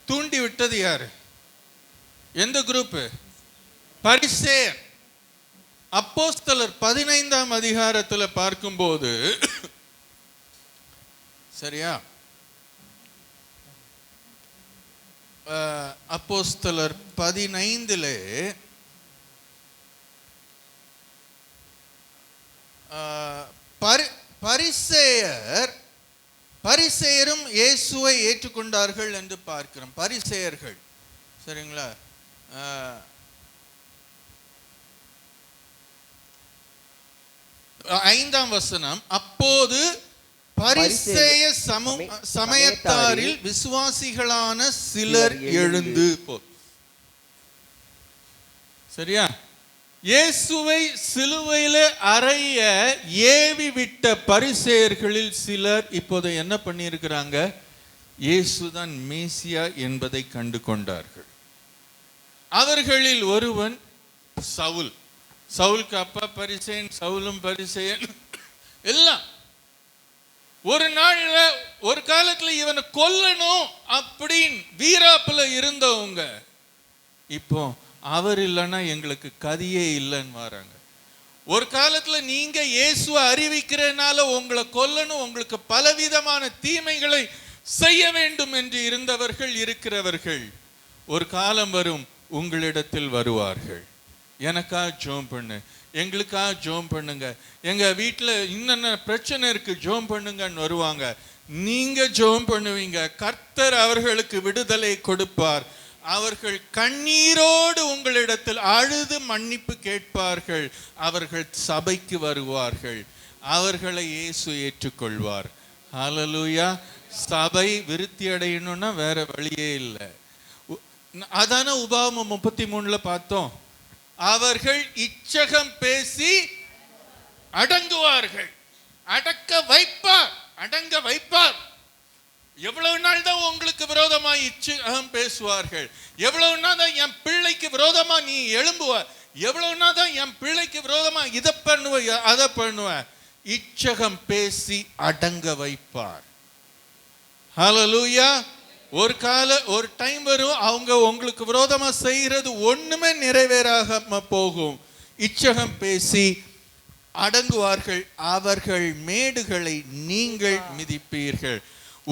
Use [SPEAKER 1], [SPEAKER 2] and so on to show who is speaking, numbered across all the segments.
[SPEAKER 1] தூண்டி விட்டது யாரு? எந்த குரூப்? பரிசேயர். அப்போஸ்தலர் 15ஆம் அதிகாரத்துல பார்க்கும்போது, சரியா, அப்போஸ்தலர் 15 பரிசேயரும் இயேசுவை ஏற்றுக்கொண்டார்கள் என்று பார்க்கிறோம். பரிசேயர்கள், சரிங்களா? 5ஆம் வசனம், அப்போது பரிசேய சமயத்தாரில் விசுவாசிகளான சிலர் எழுந்து சரியா, இயேசுவை சிலுவையில அறைய ஏவி விட்ட பரிசேயர்களில் சிலர் இப்போது என்ன பண்ணியிருக்கிறாங்க? இயேசுதான் மேசியா என்பதை கண்டு கொண்டார்கள். அவர்களில் ஒருவன் சவுல். சவுலுக்கு அப்பா பரிசேயன், சவுலும் பரிசேயன் எல்லாம். ஒரு நாள்ல ஒரு காலத்துல இவனை கொல்லணும் அப்படின்னு வீராப்புல இருந்தவங்க இப்போ அவர் இல்லைன்னா எங்களுக்கு கதியே இல்லைன்னு வராங்க. ஒரு காலத்துல நீங்க இயேசுவை அறிவிக்கிறனால உங்களை கொல்லணும், உங்களுக்கு பலவிதமான தீமைகளை செய்ய வேண்டும் என்று இருந்தவர்கள் இருக்கிறவர்கள் ஒரு காலம் வரும் உங்களிடத்தில் வருவார்கள். எனக்காக ஜெபம் பண்ணு, எங்களுக்காக ஜெபம் பண்ணுங்க, எங்க வீட்டுல இன்னென்ன பிரச்சனை இருக்கு ஜெபம் பண்ணுங்கன்னு வருவாங்க. நீங்க ஜெபம் பண்ணுவீங்க, கர்த்தர் அவர்களுக்கு விடுதலை கொடுப்பார். அவர்கள் கண்ணீரோடு உங்களிடத்தில் அழுது மன்னிப்பு கேட்பார்கள். அவர்கள் சபைக்கு வருவார்கள். அவர்களை இயேசு ஏற்றுக்கொள்வார். ஹல்லேலூயா. சபை விருத்தி அடையணும்னா வேற வழியே இல்லை. அதான உபாகமம் 33 பார்த்தோம். அவர்கள் இச்சகம் பேசி அடங்குவார்கள். அடங்க வைப்பார். எவ்வளவு நாள் தான் உங்களுக்கு விரோதமா இச்சகம் பேசுவார்கள்? எவ்வளவு நாள் தான் என் பிள்ளைக்கு விரோதமா நீ எழும்புவ? எவ்வளவு நாள் தான் என் பிள்ளைக்கு விரோதமா இதை பண்ணுவ அதை பண்ணுவ? இச்சகம் பேசி அடங்க வைப்பார். ஹல்லேலூயா. ஒரு டைம் வரும், அவங்க உங்களுக்கு விரோதமா செய்யறது ஒண்ணுமே நிறைவேறாம போகும். இச்சகம் பேசி அடங்குவார்கள். அவர்கள் மேடுகளை நீங்கள் மிதிப்பீர்கள்.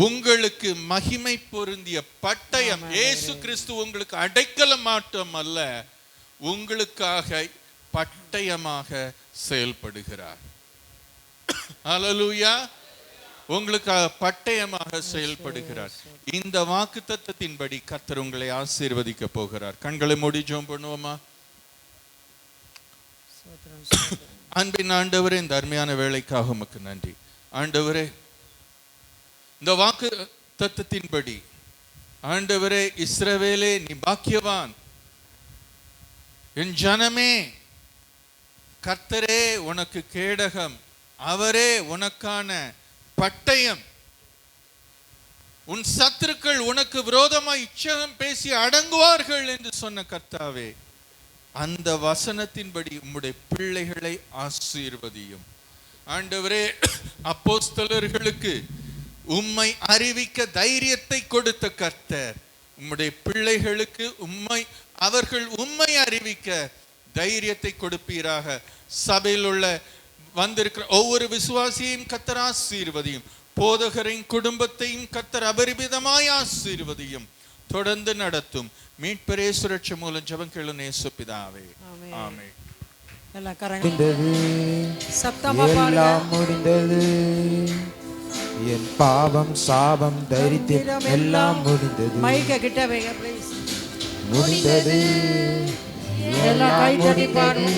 [SPEAKER 1] உங்களுக்கு மகிமை பொருந்திய பட்டயம், இயேசு கிறிஸ்து உங்களுக்கு அடைக்கல மாட்டம் அல்ல, உங்களுக்காக பட்டயமாக செயல்படுகிறார். ஹல்லேலூயா. உங்களுக்காக பட்டயமாக செயல்படுகிறார். இந்த வாக்குத்தத்தத்தின்படி கர்த்தர் உங்களை ஆசீர்வதிக்க போகிறார். கண்களை மூடி ஜெபம் பண்ணுவோமா? அன்பின் ஆண்டவரே, இந்த அருமையான வேலைக்காக உமக்கு நன்றி. ஆண்டவரே, இந்த வாக்கு தத்தத்தின்படி ஆண்டவரே, இஸ்ரவேலே நீ பாக்கியவான், என் ஜனமே கர்த்தரே உனக்கு கேடகம், அவரே உனக்கான பட்டயம், உன் சத்துருக்கள் உனக்கு விரோதமாய் இச்சகம் பேசி அடங்குவார்கள் என்று சொன்ன கர்த்தாவே, அந்த வசனத்தின்படி உம்முடைய பிள்ளைகளை ஆசீர்வதியும். ஆண்டவரே, அப்போஸ்தலர்களுக்கு உம்மை அறிவிக்க தைரியத்தை கொடுத்த கர்த்தர், உம்முடைய பிள்ளைகளுக்கு அவர்கள் உம்மை அறிவிக்க தைரியத்தை கொடுப்பீராக. சபையில் உள்ள வந்திருக்கிற ஒவ்வொரு விசுவாசியையும் கர்த்தர் ஆசீர்வதியும். போதகரின் குடும்பத்தையும் கர்த்தர் அபரிமிதமாய் ஆசீர்வதியும். தொடர்ந்து நடத்தும். மீட்பரே சுரட்சி மூலம் ஜெபம் கேளும் இயேசு பிதாவே. ஆமென்.
[SPEAKER 2] எல்லாம் முடிந்தது. என் பாவம் சாபம் தரித்திரம் எல்லாம் முடிந்தது. மைக்க கிட்ட வைங்க ப்ளீஸ். முடிந்தது. எல்லாம் கை தட்டி பாடுங்க.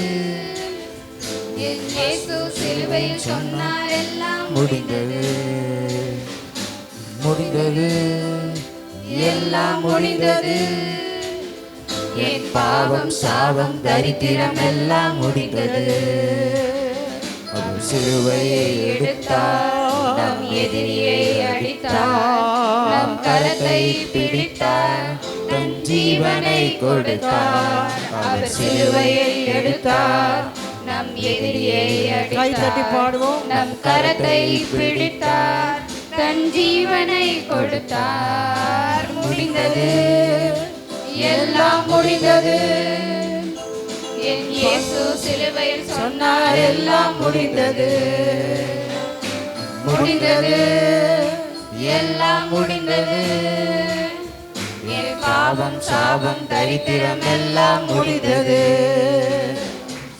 [SPEAKER 2] என் இயேசு சிலுவையில் சொன்னார் எல்லாம் முடிந்தது. முடிந்தது. எல்லாம் முடிந்தது. என் பாவம் சாபம் தரித்திரம் எல்லாம் முடிந்தது. அவர் சிலுவையை எடுத்தார், நம் எதிரியை அடித்தார், நம் கரத்தை பிடித்தார், தன் ஜீவனை கொடுத்தார். அவர் சிலுவையை எடுத்தார், நம் எதிரியை அடித்தார், நம் கரத்தை பிடித்தார், தன் ஜீவனை கொடுத்தார். முடிந்தது, எல்லாம் முடிந்தது. என் இயேசு சிலுவையில் சொன்னார், எல்லாம் முடிந்தது. முடிந்தது, எல்லாம் முடிந்தது. என் பாவம் சாபம் தரித்திரம் எல்லாம் முடிந்தது.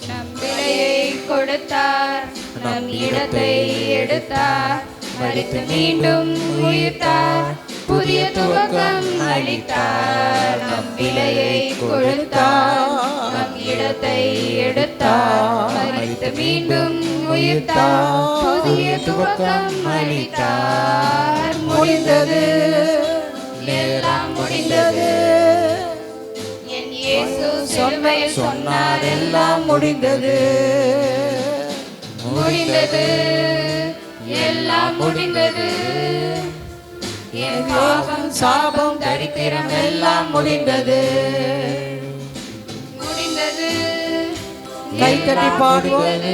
[SPEAKER 2] நம் விலையை கொடுத்தார், நம் இடத்தை எடுத்தார், மரித்து மீண்டும் உயிர்த்தார், புதிய துவக்கம் அளித்தார். நம் விலையை கொடுத்தார், நம் இடத்தை எடுத்தார், மரித்து மீண்டும் உயிர்த்தார், புதிய துவக்கம் அளித்தார். முடிந்தது, எல்லாம் முடிந்தது. என் இயேசு சிலுவையில் சொன்னார், எல்லாம் முடிந்தது. முடிந்தது, எல்லாம் முடிந்தது. என் பாவம் சாபம் தரித்திரம் எல்லாம் முடிந்தது. முடிந்தது,
[SPEAKER 3] கைத்தட்டி பாடுவோம்.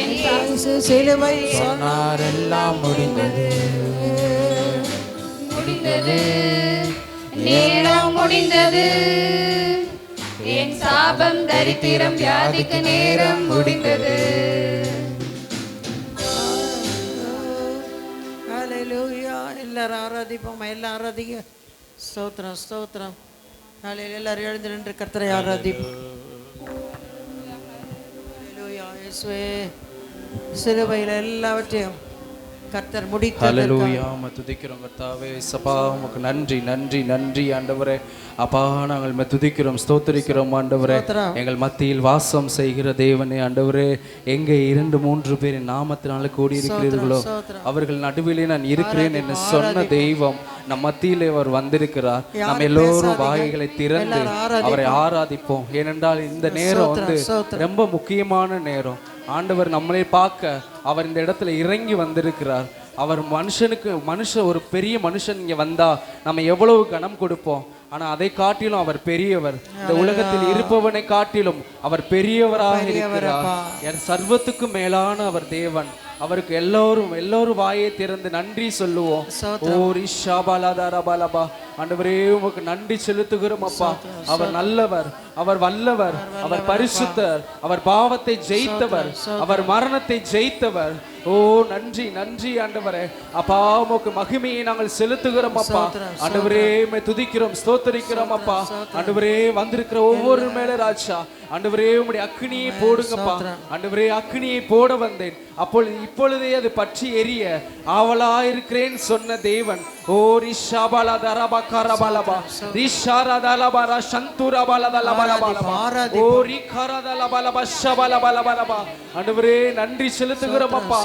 [SPEAKER 2] என் இயேசு
[SPEAKER 3] சிலுவை சொன்னார், எல்லாம் முடிந்தது.
[SPEAKER 2] முடிந்தது, நேரம் முடிந்தது. என் சாபம் தரித்திரம் வியாதிக்கு நேரம் முடிந்தது.
[SPEAKER 3] ஹல்லேலூயா. எல்லாரும் ஆராதிப்போம், எல்லாம் ஆராதிங்க. ஸ்தோத்திரம், ஸ்தோத்திரம். ஹல்லேலூயா. எல்லாரும் எழுந்து நின்று கர்த்தரை ஆராதிப்போம். ஹல்லேலூயா. இயேசுவே, சிலுவையில் எல்லாவற்றையும் கர்த்தர் முடித்தார்.
[SPEAKER 4] ஹல்லேலூயா. துதிக்கிறோம் கர்த்தாவே. சபா உமக்கு நன்றி நன்றி நன்றி ஆண்டவரே. அப்பா நாங்கள் துதிக்கிறோம், ஸ்தோத்திரிக்கிறோம் ஆண்டவரே. எங்கள் மத்தியில் வாசம் செய்கிற தேவனே ஆண்டவரே, எங்கே 2-3 பேரின் நாமத்தினால கூடியிருக்கிறீர்களோ அவர்கள் நடுவிலே நான் இருக்கிறேன் என்று சொன்ன தெய்வம் நம் மத்தியிலே அவர் வந்திருக்கிறார். நம்ம எல்லோரும் வாய்களை திறந்து அவரை ஆராதிப்போம். ஏனென்றால் இந்த நேரம் ரொம்ப முக்கியமான நேரம். ஆண்டவர் நம்மளை பார்க்க அவர் இந்த இடத்துல இறங்கி வந்திருக்கிறார். அவர் ஒரு பெரிய மனுஷன் இங்கே வந்தா நம்ம எவ்வளவு கனம் கொடுப்போம். ஆனா அதை காட்டிலும் அவர் பெரியவர். இந்த உலகத்தில் இருப்பவனை காட்டிலும் அவர் பெரியவராக இருக்கிறார். சர்வத்துக்கும் மேலான அவர் தேவன். அவருக்கு எல்லோரும் வாயை திறந்து நன்றி சொல்லுவோம். ஆண்டவரே உமக்கு நன்றி செலுத்துகிறோம் அப்பா. அவர் நல்லவர், அவர் வல்லவர், அவர் பரிசுத்தர், அவர் பாவத்தை ஜெயித்தவர், அவர் மரணத்தை ஜெயித்தவர். ஓ நன்றி நன்றி ஆண்டவரே. அப்பா உமக்கு மகிமையை நாங்கள் செலுத்துகிறோம் அப்பா. ஆண்டவரே உம்மை துதிக்கிறோம், ஸ்தோத்திரிக்கிறோம் அப்பா. ஆண்டவரே வந்திருக்கிற ஒவ்வொரு மேல ராஜா ஆண்டவரே உம்முடைய அக்கினியை போடுங்கப்பா. ஆண்டவரே அக்கினியை போட வந்தேன், இப்பொழுதே அது பற்றி எரிய ஆவலாயிருக்கிறேன் சொன்ன தேவன். ஓ ரிஷாபாலா தரபா கரபாலபா ரிஷாரதலபரா சந்துரபாலதலபலபலபா ஓ ரிகரதலபலபா ஷபலபலபலபா. ஆண்டவரே நன்றி செலுத்துகிறோம் அப்பா.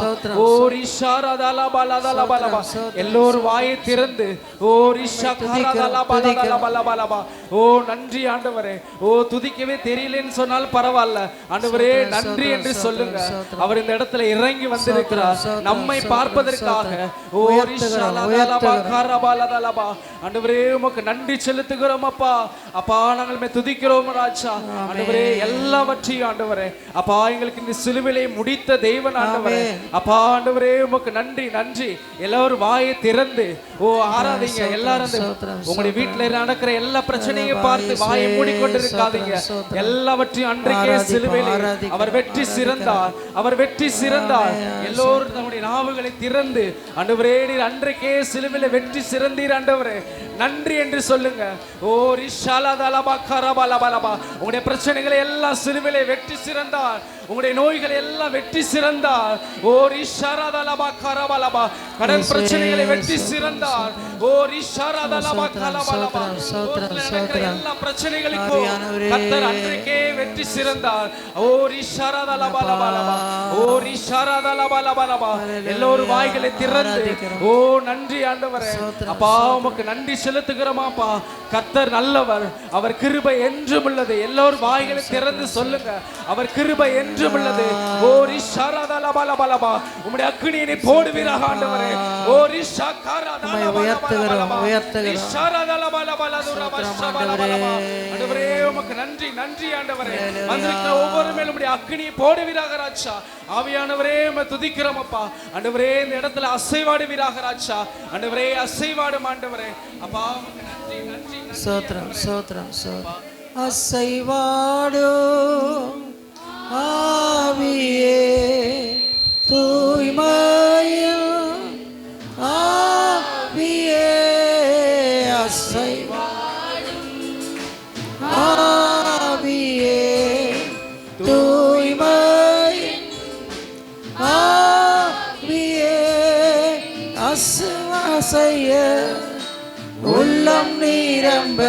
[SPEAKER 4] ஓ ரிஷாரதலபலதலபலபா. எல்லோரும் வாயை திறந்து ஓ ரிஷகரதலபலதலபலபா. ஓ நன்றி ஆண்டவரே. ஓ துதிக்கவே தெரியலன்னு சொன்னால் பரவாயில்ல ஆண்டவரே, நன்றி என்று சொல்லுங்க. அவர் இந்த இடத்துல இறங்கி வந்திருக்கிறார் நம்மை பார்ப்பதற்காக. ஓ ரிஷாலதலபா கரபாலதலபா. ஆண்டவரே உமக்கு நன்றி செலுத்துகிறோம் அப்பா. அப்பா நாங்கள் துதிக்கிறோம் ராஜா. ஆண்டவரே எல்லாவற்றையும் ஆண்டவரே அப்பா எங்களுக்கு இந்த சிலுவையை முடித்த தேவன் ஆண்டவரே. அப்பா ஆண்டவரே உமக்கு நன்றி நன்றி. எல்லாரும் வாயை திறந்து ஓ ஆராதிங்க. எல்லாரும் உங்களுடைய வீட்டுல நடக்கிற எல்லா பிரச்சனையும் பார்த்து வாயை மூடிக்கொண்டிருக்காதீங்க. எல்லாவற்றையும் அன்றைக்கே சிலுவையிலே அவர் வெற்றி சிறந்தார், அவர் வெற்றி சிறந்தார். எல்லோரும் நம்முடைய நாவுகளை திறந்து ஆண்டவரே நீர் அன்றைக்கே சிலுவையிலே வெற்றி சிறந்தீர் ஆண்டவரே நன்றி என்று சொல்லுங்க. ஓ ரிஷாலதலபா கரபலபலபா. உங்களுடைய பிரச்சனைகளை எல்லாம் சிலுவையிலே வெற்றி சிறந்தார். உங்களுடைய நோய்களை எல்லாம் வெற்றி சிறந்தார். ஓ ரிஷாரதலபா கரபலபா. கடன் பிரச்சனைகளை வெற்றி சிறந்தார். ஓ ரிஷாரதலபா கரபலபா. எல்லா பிரச்சனைகளுக்கும் கர்த்தர் அன்றைக்கே வெற்றி சிறந்தார். ஓ ரிஷாரதலபலபலபா. ஓ ரிஷாரதலபலபலபா. எல்லோரும் வாய்களை திறந்து ஓ நன்றி ஆண்டவரே. அப்பா உமக்கு நன்றி செலுத்துகிறோமாப்பா. கர்த்தர் நல்லவர், அவர் கிருபை என்றும் உள்ளது. எல்லோரும் வாய்களை திறந்து சொல்லுங்க, அவர் கிருபை என்றும் என்றும் உள்ளது. ஓ ரிஷாரதலபலபலபா, உம்முடைய அக்கினியை போடுவீராக ஆண்டவரே. ஓ
[SPEAKER 3] உயர்த்துகிறோம்.
[SPEAKER 4] ஆண்டவரே உமக்கு நன்றி, நன்றி ஆண்டவரே. வந்திருக்கிற ஒவ்வொரு மேலும் உம்முடைய அக்கினியை போடுவீராக ராஜா. ஆவியானவரே உம்மை துதிக்கிறோம் அப்பா. ஆண்டவரே இந்த இடத்துல அசைவாடுவீராக ராஜா. ஆண்டவரே அசைவாடும் ஆண்டவரே. அப்பா உமக்கு நன்றி, நன்றி, நன்றி.
[SPEAKER 3] சோத்ரம் சோத்ரம் சோத்ரம். அசைவாடு ஆவியே தூய்மையும் ஆவியே அசைவாடும் ஆவியே தூய்மையும் ஆவியே அசைய உள்ளம் நீரம்ப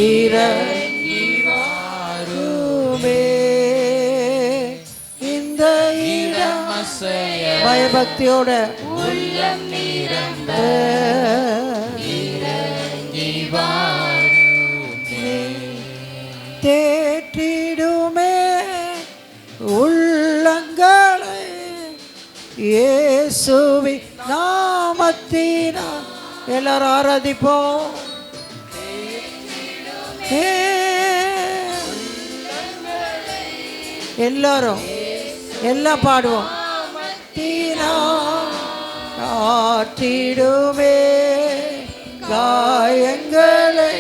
[SPEAKER 3] இறங்கி வாருமே. இந்த இடம் பயபக்தியோட
[SPEAKER 2] உள்ளம் நிரம்ப
[SPEAKER 3] இறங்கி வாருமே. தேற்றிடுமே உள்ளங்களை இயேசுவின் நாமத்தினால். எல்லாரும் ஆராதிப்போம். எல்லாரும் எல்லாம் பாடுவோம். ஆற்றிடுமே காயங்களை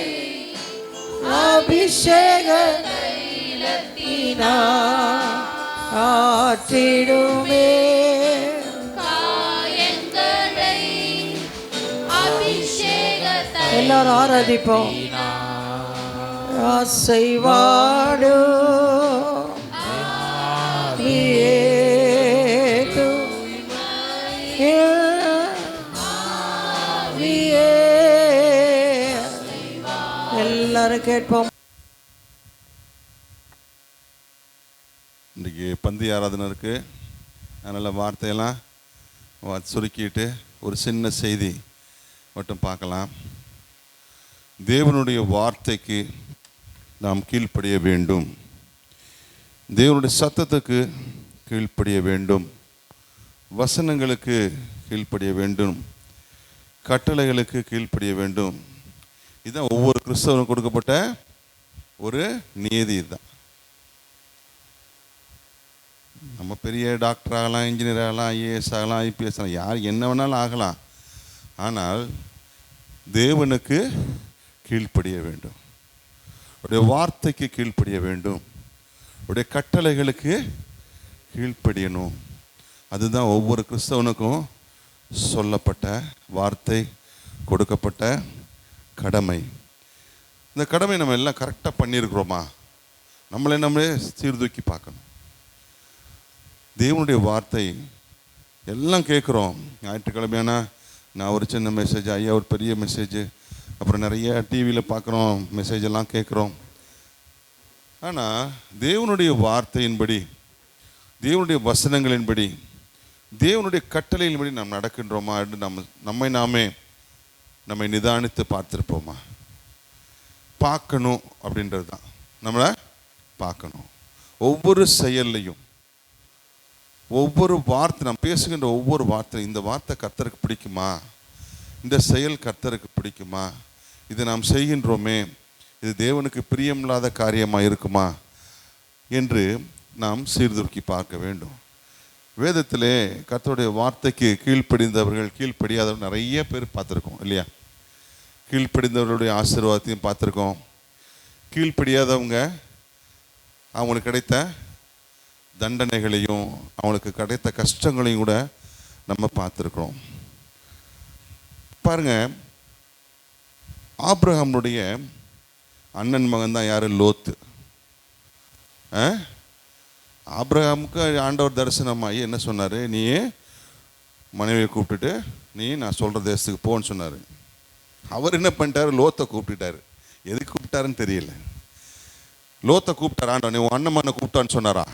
[SPEAKER 3] அபிஷேக ஆற்றிடுமே. எல்லாரும் ஆராதிப்போம். அசைவாடு எல்லாரும் கேட்போம்.
[SPEAKER 5] இன்றைக்கி பந்தி ஆராதனை இருக்குது. அதனால் வார்த்தையெல்லாம் சுருக்கிட்டு ஒரு சின்ன செய்தி மட்டும் பார்க்கலாம். தேவனுடைய வார்த்தைக்கு நாம் கீழ்ப்படிய வேண்டும். தேவனுடைய சத்தத்துக்கு கீழ்ப்படிய வேண்டும். வசனங்களுக்கு கீழ்ப்படிய வேண்டும். கட்டளைகளுக்கு கீழ்ப்படிய வேண்டும். இதுதான் ஒவ்வொரு கிறிஸ்தவனுக்கும் கொடுக்கப்பட்ட ஒரு நியதி. தான் நம்ம பெரிய டாக்டர் ஆகலாம், இன்ஜினியர் ஆகலாம், ஐஏஎஸ் ஆகலாம், ஐபிஎஸ் ஆகலாம், யார் என்ன வேணாலும் ஆகலாம். ஆனால் தேவனுக்கு கீழ்ப்படிய வேண்டும். உடைய வார்த்தைக்கு கீழ்ப்படிய வேண்டும். உடைய கட்டளைகளுக்கு கீழ்ப்படியணும். அதுதான் ஒவ்வொரு கிறிஸ்தவனுக்கும் சொல்லப்பட்ட வார்த்தை, கொடுக்கப்பட்ட கடமை. இந்த கடமை நம்ம எல்லாம் கரெக்டாக பண்ணியிருக்கிறோமா? நம்மளே சீர்தூக்கி பார்க்கணும். தேவனுடைய வார்த்தை எல்லாம் கேட்குறோம். ஞாயிற்றுக்கிழமையானா நான் ஒரு சின்ன மெசேஜ், ஐயா ஒரு பெரிய மெசேஜ், அப்புறம் நிறைய டிவியில் பார்க்குறோம், மெசேஜ் எல்லாம் கேட்குறோம். ஆனால் தேவனுடைய வார்த்தையின்படி, தேவனுடைய வசனங்களின்படி, தேவனுடைய கட்டளையின்படி நாம் நடக்கின்றோமா என்று நம்மை நிதானித்து பார்த்துருப்போமா? பார்க்கணும் அப்படின்றது தான். நம்மளை பார்க்கணும். ஒவ்வொரு செயல்லையும், ஒவ்வொரு வார்த்தை, நாம் பேசுகின்ற ஒவ்வொரு வார்த்தை, இந்த வார்த்தை கர்த்தருக்கு பிடிக்குமா? இந்த செயல் கர்த்தருக்கு பிடிக்குமா? இதை நாம் செய்கின்றோமே, இது தேவனுக்கு பிரியமில்லாத காரியமாக இருக்குமா என்று நாம் சீர்தூக்கி பார்க்க வேண்டும். வேதத்திலே கர்த்தருடைய வார்த்தைக்கு கீழ்ப்படிந்தவர்கள், கீழ்ப்படியாதவர்கள் நிறைய பேர் பார்த்துருக்கோம் இல்லையா? கீழ்ப்படிந்தவர்களுடைய ஆசீர்வாதத்தையும் பார்த்துருக்கோம். கீழ்ப்படியாதவங்க அவங்களுக்கு கிடைத்த தண்டனைகளையும் அவங்களுக்கு கிடைத்த கஷ்டங்களையும் கூட நம்ம பார்த்துருக்குறோம். பாருங்க, ஆபிரகாமுடைய அண்ணன் மகன் தான் யாரு? லோத்து. ஆபிரகாமுக்கு ஆண்டவர் தரிசனமாகி என்ன சொன்னார்? நீ மனைவியை கூப்பிட்டுட்டு நீ நான் சொல்கிற தேசத்துக்கு போன்னு சொன்னார். அவர் என்ன பண்ணிட்டாரு? லோத்தை கூப்பிட்டுட்டாரு. எதுக்கு கூப்பிட்டாருன்னு தெரியல. லோத்தை கூப்பிட்டார் ஆண்டவர். நீ உன் அண்ணன் மகனை கூப்பிட்டான்னு சொன்னாரா?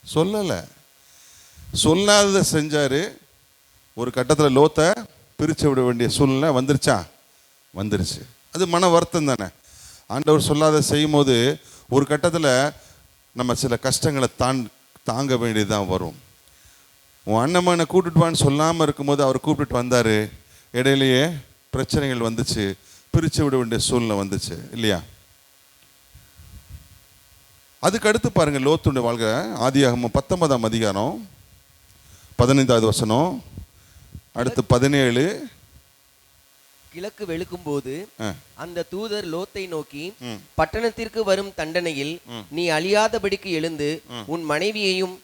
[SPEAKER 5] சொல்லலை. சொல்லாததை செஞ்சார். ஒரு கட்டத்தில் லோத்தை பிரித்து விட வேண்டிய சூழ்நிலை வந்துருச்சா? வந்துருச்சு. அது மன வருத்தம் தானே. ஆண்டவர் சொல்லாத செய்யும் போது ஒரு கட்டத்தில் நம்ம சில கஷ்டங்களை தாங்க வேண்டியதுதான் வரும். உன் அண்ணம்மா கூப்பிட்டுட்டு வான்னு சொல்லாமல் இருக்கும்போது அவர் கூப்பிட்டுட்டு வந்தார், இடையிலேயே பிரச்சனைகள் வந்துச்சு, பிரித்து விட வேண்டிய சூழ்நிலை வந்துச்சு இல்லையா? அதுக்கு அடுத்து பாருங்கள் லோத்துடைய வாழ்க்கை. ஆதியாகமம் 19ஆம் அதிகாரம் 15வது வசனம், அடுத்து 17.
[SPEAKER 6] கிழக்கு வெளுக்கும்போது அந்த தூதர் லோத்தை நோக்கி, பட்டணத்திற்கு வரும் தண்டனையில் நீ அழியாதபடிக்கு எழுந்து உன் மனைவியையும்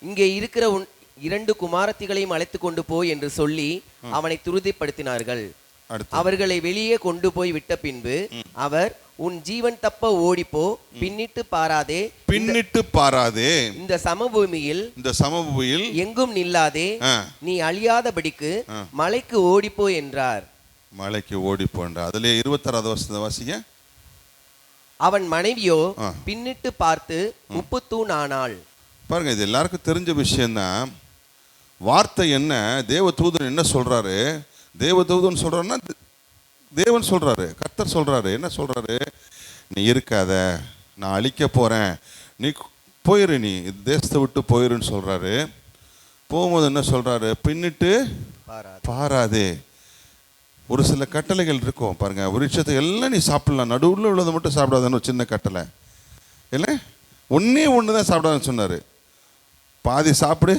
[SPEAKER 6] இங்கே இருக்கிற உன் 2 குமாரத்திகளையும் அழைத்து கொண்டு போய் என்று சொல்லி அவனை துரிதப்படுத்தினார்கள். அவர்களை வெளியே கொண்டு போய் விட்ட பின்பு அவர், உன் ஜீவன் தப்ப ஓடிப்போ, பின்னிட்டு பாராதே, இந்த சமபூமியில் எங்கும் நில்லாதே, நீ அழியாதபடிக்கு மலைக்கு ஓடிப்போ என்றார்.
[SPEAKER 5] மலைக்கு ஓடிப்போ என்றார். அதிலே 26வது வசனத்தை வாசிங்க.
[SPEAKER 6] அவன் மனைவியோ பின்னிட்டு பார்த்து உப்பு தூண் ஆனாள்.
[SPEAKER 5] பாருங்க, இது எல்லாருக்கும் தெரிஞ்ச விஷயம்தான். வார்த்தை என்ன, தேவதூதன் என்ன சொல்றாரு? தேவதூதன் சொல்றாருன்னா தேவன் சொல்றாரு, கர்த்தர் சொல்றாரு. என்ன சொல்றாரு? நீ இருக்காத, நான் அழிக்க போறேன், நீ போயிரு, நீ தேசத்தை விட்டு போயிருன்னு சொல்றாரு. போகும்போது என்ன சொல்றாரு? பின்னிட்டு பாராதே. ஒரு சில கட்டளைகள் இருக்கும் பாருங்க. விருட்சத்தை எல்லாம் நீ சாப்பிடலாம், நடுவில் உள்ளதை மட்டும் சாப்பிடாதுன்னு ஒரு சின்ன கட்டளை இல்லை. ஒன்று தான் சாப்பிடாதுன்னு சொன்னார். பாதி சாப்பிடு,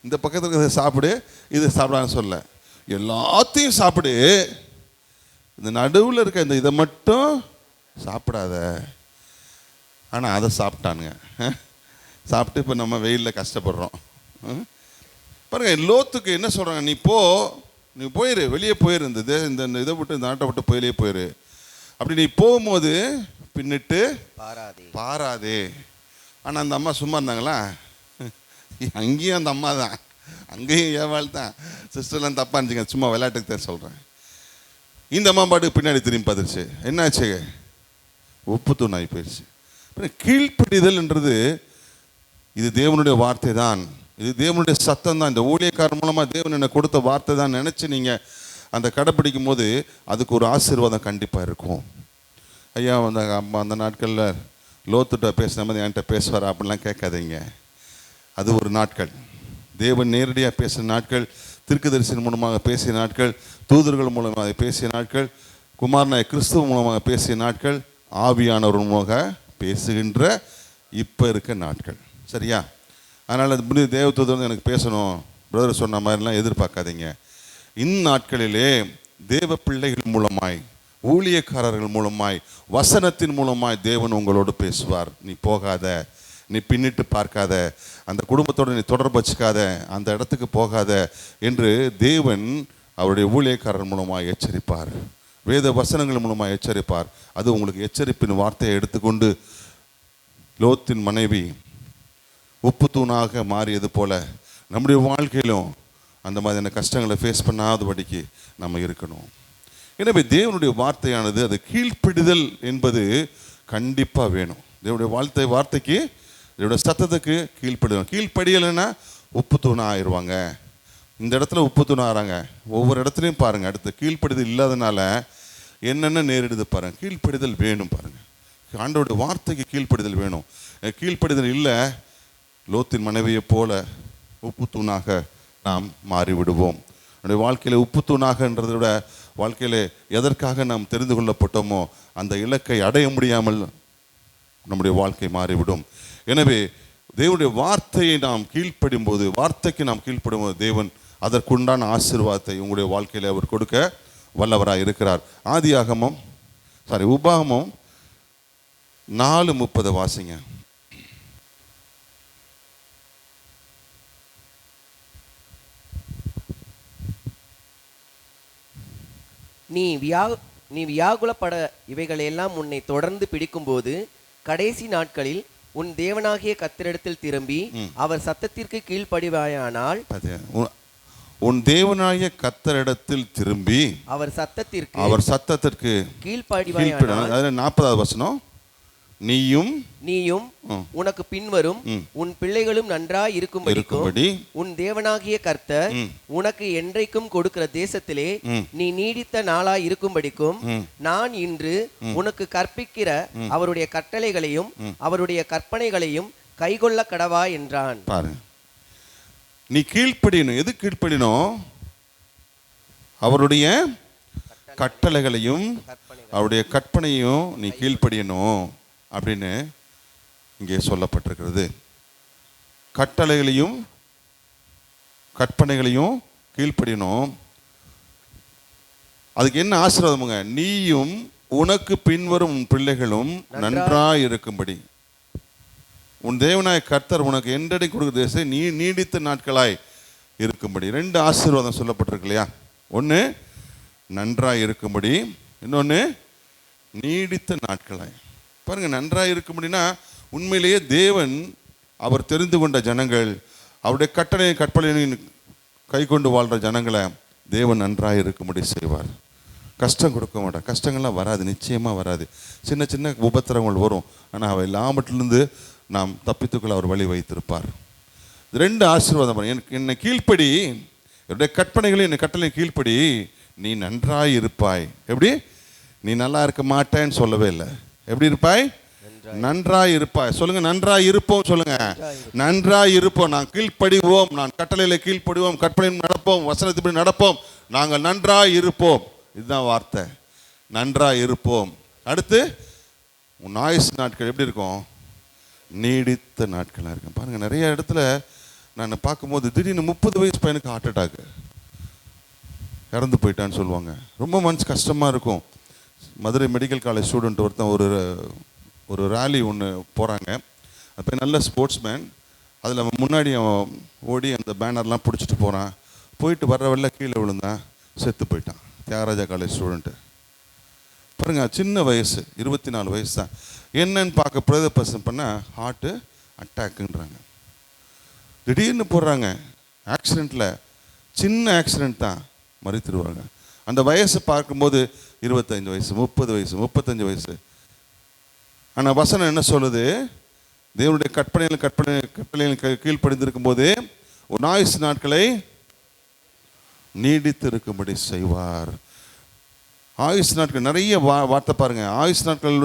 [SPEAKER 5] இந்த பக்கத்தில் இருக்கிறத சாப்பிடு, இது சாப்பிடான்னு சொல்ல, எல்லாத்தையும் சாப்பிடு, இந்த நடுவில் இருக்க இந்த இதை மட்டும் சாப்பிடாத. ஆனால் அதை சாப்பிட்டானுங்க. சாப்பிட்டு இப்போ நம்ம வெயிலில் கஷ்டப்படுறோம் பாருங்க. லோத்துக்கு என்ன சொல்கிறாங்க? நீ போயிரு, வெளியே போயிரு, இந்த இதை விட்டு, இந்த நாட்டை விட்டு வெளியே போயிரு. அப்படி நீ போகும்போது பின்னிட்டு பாராதே. ஆனால் அந்த அம்மா சும்மா இருந்தாங்களா? அங்கேயும் அந்த அம்மா தான், அங்கேயும் ஏவாள் தான். சிஸ்டர்லாம் தப்பா இருந்துச்சுங்க, சும்மா விளையாட்டுக்கு தான் சொல்கிறேன். இந்த அம்மா பாட்டுக்கு பின்னாடி திரும்பி பார்த்துருச்சு. என்னாச்சு? உப்பு தூண் ஆகி போயிடுச்சு. கீழ்ப்படிதல்ன்றது இது தேவனுடைய வார்த்தை தான், இது தேவனுடைய சத்தம் தான். இந்த ஊழியக்காரர் மூலமாக தேவன் எனக்கு கொடுத்த வார்த்தை தான் நினச்சி நீங்கள் அந்த கடைப்பிடிக்கும் போது அதுக்கு ஒரு ஆசீர்வாதம் கண்டிப்பாக இருக்கும். ஐயா அம்மா அந்த நாட்களில் லோத்துட்ட பேசின மாதிரி என்கிட்ட பேசுவார் அப்படின்லாம் கேட்காதீங்க. அது ஒரு நாட்கள், தேவன் நேரடியாக பேசின நாட்கள், தீர்க்கதரிசியின் மூலமாக பேசிய நாட்கள், தூதர்கள் மூலமாக பேசிய நாட்கள், குமாரனாய கிறிஸ்துவ மூலமாக பேசிய நாட்கள், ஆவியானவர் மூலமாக பேசுகின்ற இப்போ இருக்க நாட்கள். சரியா? அதனால் அது தேவதூதர் எனக்கு பேசணும் பிரதர் சொன்ன மாதிரிலாம் எதிர்பார்க்காதீங்க. இந்நாட்களிலே தேவ பிள்ளைகள் மூலமாய், ஊழியக்காரர்கள் மூலமாய், வசனத்தின் மூலமாய் தேவன் உங்களோடு பேசுவார். நீ போகாத, நீ பின்னிட்டு பார்க்காத, அந்த குடும்பத்தோடு நீ தொடர்பு வச்சுக்காத, அந்த இடத்துக்கு போகாத என்று தேவன் அவருடைய ஊழியக்காரர் மூலமாக எச்சரிப்பார், வேத வசனங்கள் மூலமாக எச்சரிப்பார். அது உங்களுக்கு எச்சரிப்பின் வார்த்தையை எடுத்துக்கொண்டு லோத்தின் மனைவி உப்பு தூணாக மாறியது போல நம்முடைய வாழ்க்கையிலும் அந்த மாதிரியான கஷ்டங்களை ஃபேஸ் பண்ணாதபடிக்கு நம்ம இருக்கணும். எனவே தேவனுடைய வார்த்தையானது அது கீழ்ப்படிதல் என்பது கண்டிப்பாக வேணும். தேவனுடைய வார்த்தைக்கு, இதோட சத்தத்துக்கு கீழ்ப்படிதல். கீழ்ப்படியலைன்னா உப்பு தூணாக ஆயிடுவாங்க. இந்த இடத்துல உப்பு தூணாக ஆகிறாங்க, ஒவ்வொரு இடத்துலையும் பாருங்கள். அடுத்து கீழ்ப்படிதல் இல்லாதனால என்னென்ன நேரிடுது பாருங்கள். கீழ்ப்படிதல் வேணும் பாருங்கள். ஆண்டவருடைய வார்த்தைக்கு கீழ்ப்படிதல் வேணும். கீழ்ப்படிதல் இல்லை, லோத்தின் மனைவியை போல உப்பு தூணாக நாம் மாறிவிடுவோம். நம்முடைய வாழ்க்கையில் உப்பு தூணாகன்றதை விட வாழ்க்கையில் எதற்காக நாம் தெரிந்து கொள்ளப்பட்டோமோ அந்த இலக்கை அடைய முடியாமல் நம்முடைய வாழ்க்கை மாறிவிடும். எனவே தேவனுடைய வார்த்தையை நாம் கீழ்ப்படும் போது, வார்த்தைக்கு நாம் கீழ்ப்படும் போது தேவன் அதற்குண்டான ஆசீர்வாதத்தை உங்களுடைய வாழ்க்கையில் அவர் கொடுக்க வல்லவராக இருக்கிறார். உபாகமம் 4:30 வாசிங்க.
[SPEAKER 6] நீ வியாகுலப்பட இவைகளெல்லாம் உன்னை தொடர்ந்து பிடிக்கும்போது கடைசி நாட்களில் உன் தேவனாகிய கர்த்தரிடத்தில் திரும்பி அவர் சத்தத்திற்கு கீழ்ப்படிவாயானால்,
[SPEAKER 5] உன் தேவனாகிய கர்த்தரிடத்தில் திரும்பி அவர் சத்தத்திற்கு கீழ்ப்படிவாயானால். 40வது வசனம்,
[SPEAKER 6] நீயும் உனக்கு பின்வரும் உன் பிள்ளைகளும் நன்றாய் இருக்கும்படி உன் தேவனாகிய கர்த்தர் உனக்கு என்றைக்கும் கொடுக்கிற தேசத்திலே நீ நீடித்த நாளாய் இருக்கும்படிக்கும் நான் இன்று உனக்கு கற்பிக்கிற அவருடைய கட்டளைகளையும் அவருடைய கற்பனைகளையும் கைகொள்ள கடவா என்றான்.
[SPEAKER 5] பாரு, நீ கீழ்ப்படியணும். எது கீழ்ப்படியணும்? அவருடைய கட்டளைகளையும் அவருடைய கற்பனையும் நீ கீழ்ப்படியணும் அப்படின்னு இங்கே சொல்லப்பட்டிருக்கிறது. கட்டளைகளையும் கற்பனைகளையும் கீழ்ப்படியணும். அதுக்கு என்ன ஆசீர்வாதமுங்க? நீயும் உனக்கு பின்வரும் உன் பிள்ளைகளும் நன்றாய் இருக்கும்படி உன் தேவனாய கர்த்தர் உனக்கு என்றடை கொடுக்கிற தேசத்தை நீ நீடித்த நாட்களாய் இருக்கும்படி. 2 ஆசீர்வாதம் சொல்லப்பட்டிருக்கு இல்லையா? ஒன்று நன்றாய் இருக்கும்படி, இன்னொன்று நீடித்த நாட்களாய். பாருங்க, நன்றாய் இருக்கும்படினா உண்மையிலேயே தேவன் அவர் தெரிந்து கொண்ட ஜனங்கள், அவருடைய கற்பனையின் கை கொண்டு வாழ்கிற ஜனங்களை தேவன் நன்றாய் இருக்கும்படி செய்வார். கஷ்டம் கொடுக்க மாட்டார். கஷ்டங்கள்லாம் வராது, நிச்சயமாக வராது. சின்ன சின்ன உபத்திரங்கள் வரும், ஆனால் அவை எல்லாவற்றிலிருந்து நாம் தப்பித்துக்குள்ள அவர் வழி வைத்திருப்பார். 2 ஆசீர்வாதம். என்னை கீழ்ப்படி, என்னுடைய கற்பனைகளையும் என்னை கட்டளையும் கீழ்ப்படி, நீ நன்றாய் இருப்பாய். எப்படி? நீ நல்லா இருக்க மாட்டேன்னு சொல்லவே இல்லை. எப்படி இருப்பாய்? நன்றாய் இருப்பாய். சொல்லுங்க, நன்றாய் இருப்போம். சொல்லுங்க, நன்றாய் இருப்போம். நான் கீழ்ப்படிவோம், நான் கட்டளையில கீழ்ப்படிவோம், கற்பனையில் நடப்போம், வசனத்தின்படி நடப்போம், நாங்கள் நன்றாய் இருப்போம். இதுதான் வார்த்தை, நன்றாய் இருப்போம். அடுத்து உன் ஆயுசு நாட்கள் எப்படி இருக்கும்? நீடித்த நாட்களாக இருக்கும். பாருங்க, நிறைய இடத்துல நான் பார்க்கும்போது திடீர்னு 30 வயசு பையனுக்கு ஹார்ட் அட்டாக், இறந்து போயிட்டான்னு சொல்லுவாங்க. ரொம்ப மனசு கஷ்டமாக இருக்கும். மதுரை மெடிக்கல் காலேஜ் ஸ்டூடெண்ட் ஒருத்தன் ஒரு ரேலி ஒன்று போகிறாங்க. அப்போ நல்ல ஸ்போர்ட்ஸ் மேன். அதில் முன்னாடி அவன் ஓடி அந்த பேனர்லாம் பிடிச்சிட்டு போகிறான். போயிட்டு வர்ற வெள்ள கீழே விழுந்தான், செத்து போயிட்டான். Thiagaraja college student. பாருங்க, சின்ன வயசு, 24 வயசு தான். என்னன்னு பார்க்க பிரேத பரிசோதனை பண்ணால் ஹார்ட்டு அட்டாக்குன்றாங்க. திடீர்னு போடுறாங்க, ஆக்சிடெண்ட்டில், சின்ன ஆக்சிடெண்ட் தான், மறித்துருவாங்க. அந்த வயசை பார்க்கும்போது 25 வயசு, 30 வயசு, 35 வயசு. ஆனால் வசனம் என்ன சொல்லுது? தேவனுடைய கட்டளையில் கீழ்ப்படிந்திருக்கும் போது ஒரு ஆயுசு நாட்களை நீடித்து இருக்கும்படி செய்வார். ஆயுசு நாட்கள் நிறைய வார்த்தை பாருங்க. ஆயுசு நாட்கள்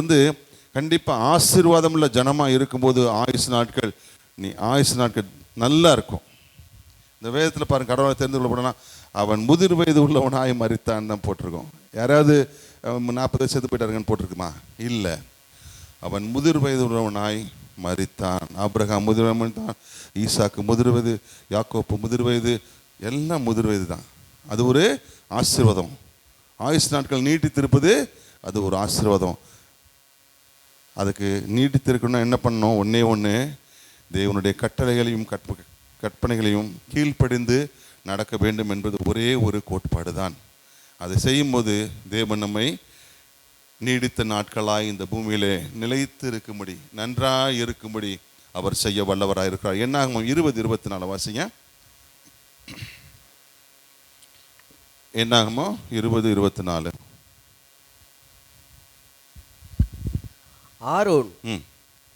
[SPEAKER 5] கண்டிப்பாக ஆசீர்வாதம் உள்ள ஜனமாக இருக்கும்போது ஆயுசு நாட்கள் நல்லா இருக்கும். இந்த வேதத்தில் பாருங்க, கடவுளை தெரிந்து கொள்ளப்படனா அவன் முதிர் வயது உள்ளவனாய் மரித்தான் தான் போட்டிருக்கோம். யாராவது 40 வயசு செத்து போயிட்டாருங்கன்னு போட்டிருக்குமா? இல்லை, அவன் முதிர் வயது உள்ளவனாய் மரித்தான். ஆபிரகாம் முதிர் வயது தான், ஈசாக்கு முதிர் வயது, யாக்கோப்பு முதிர் வயது, எல்லாம் முதிர் வயது தான். அது ஒரு ஆசீர்வாதம். ஆயுசு நாட்கள் நீட்டித்திருப்பது அது ஒரு ஆசீர்வாதம். அதுக்கு நீட்டித்திருக்கணும்னா என்ன பண்ணணும்? ஒன்று தேவனுடைய கட்டளைகளையும் கற்பனைகளையும் கீழ்ப்படிந்து நடக்க வேண்டும் என்பது ஒரே ஒரு கோட்பாடு தான். அதை செய்யும்போது தேவன் நம்மை நீடித்த நாட்களாய் இந்த பூமியிலே நிலைத்து இருக்கும்படி, நன்றாய் இருக்கும்படி அவர் செய்ய வல்லவராக இருக்கிறார். என்னாகும் 20:24 வாசிங்க. என்னாகுமோ 20:24.
[SPEAKER 6] ஆரோன்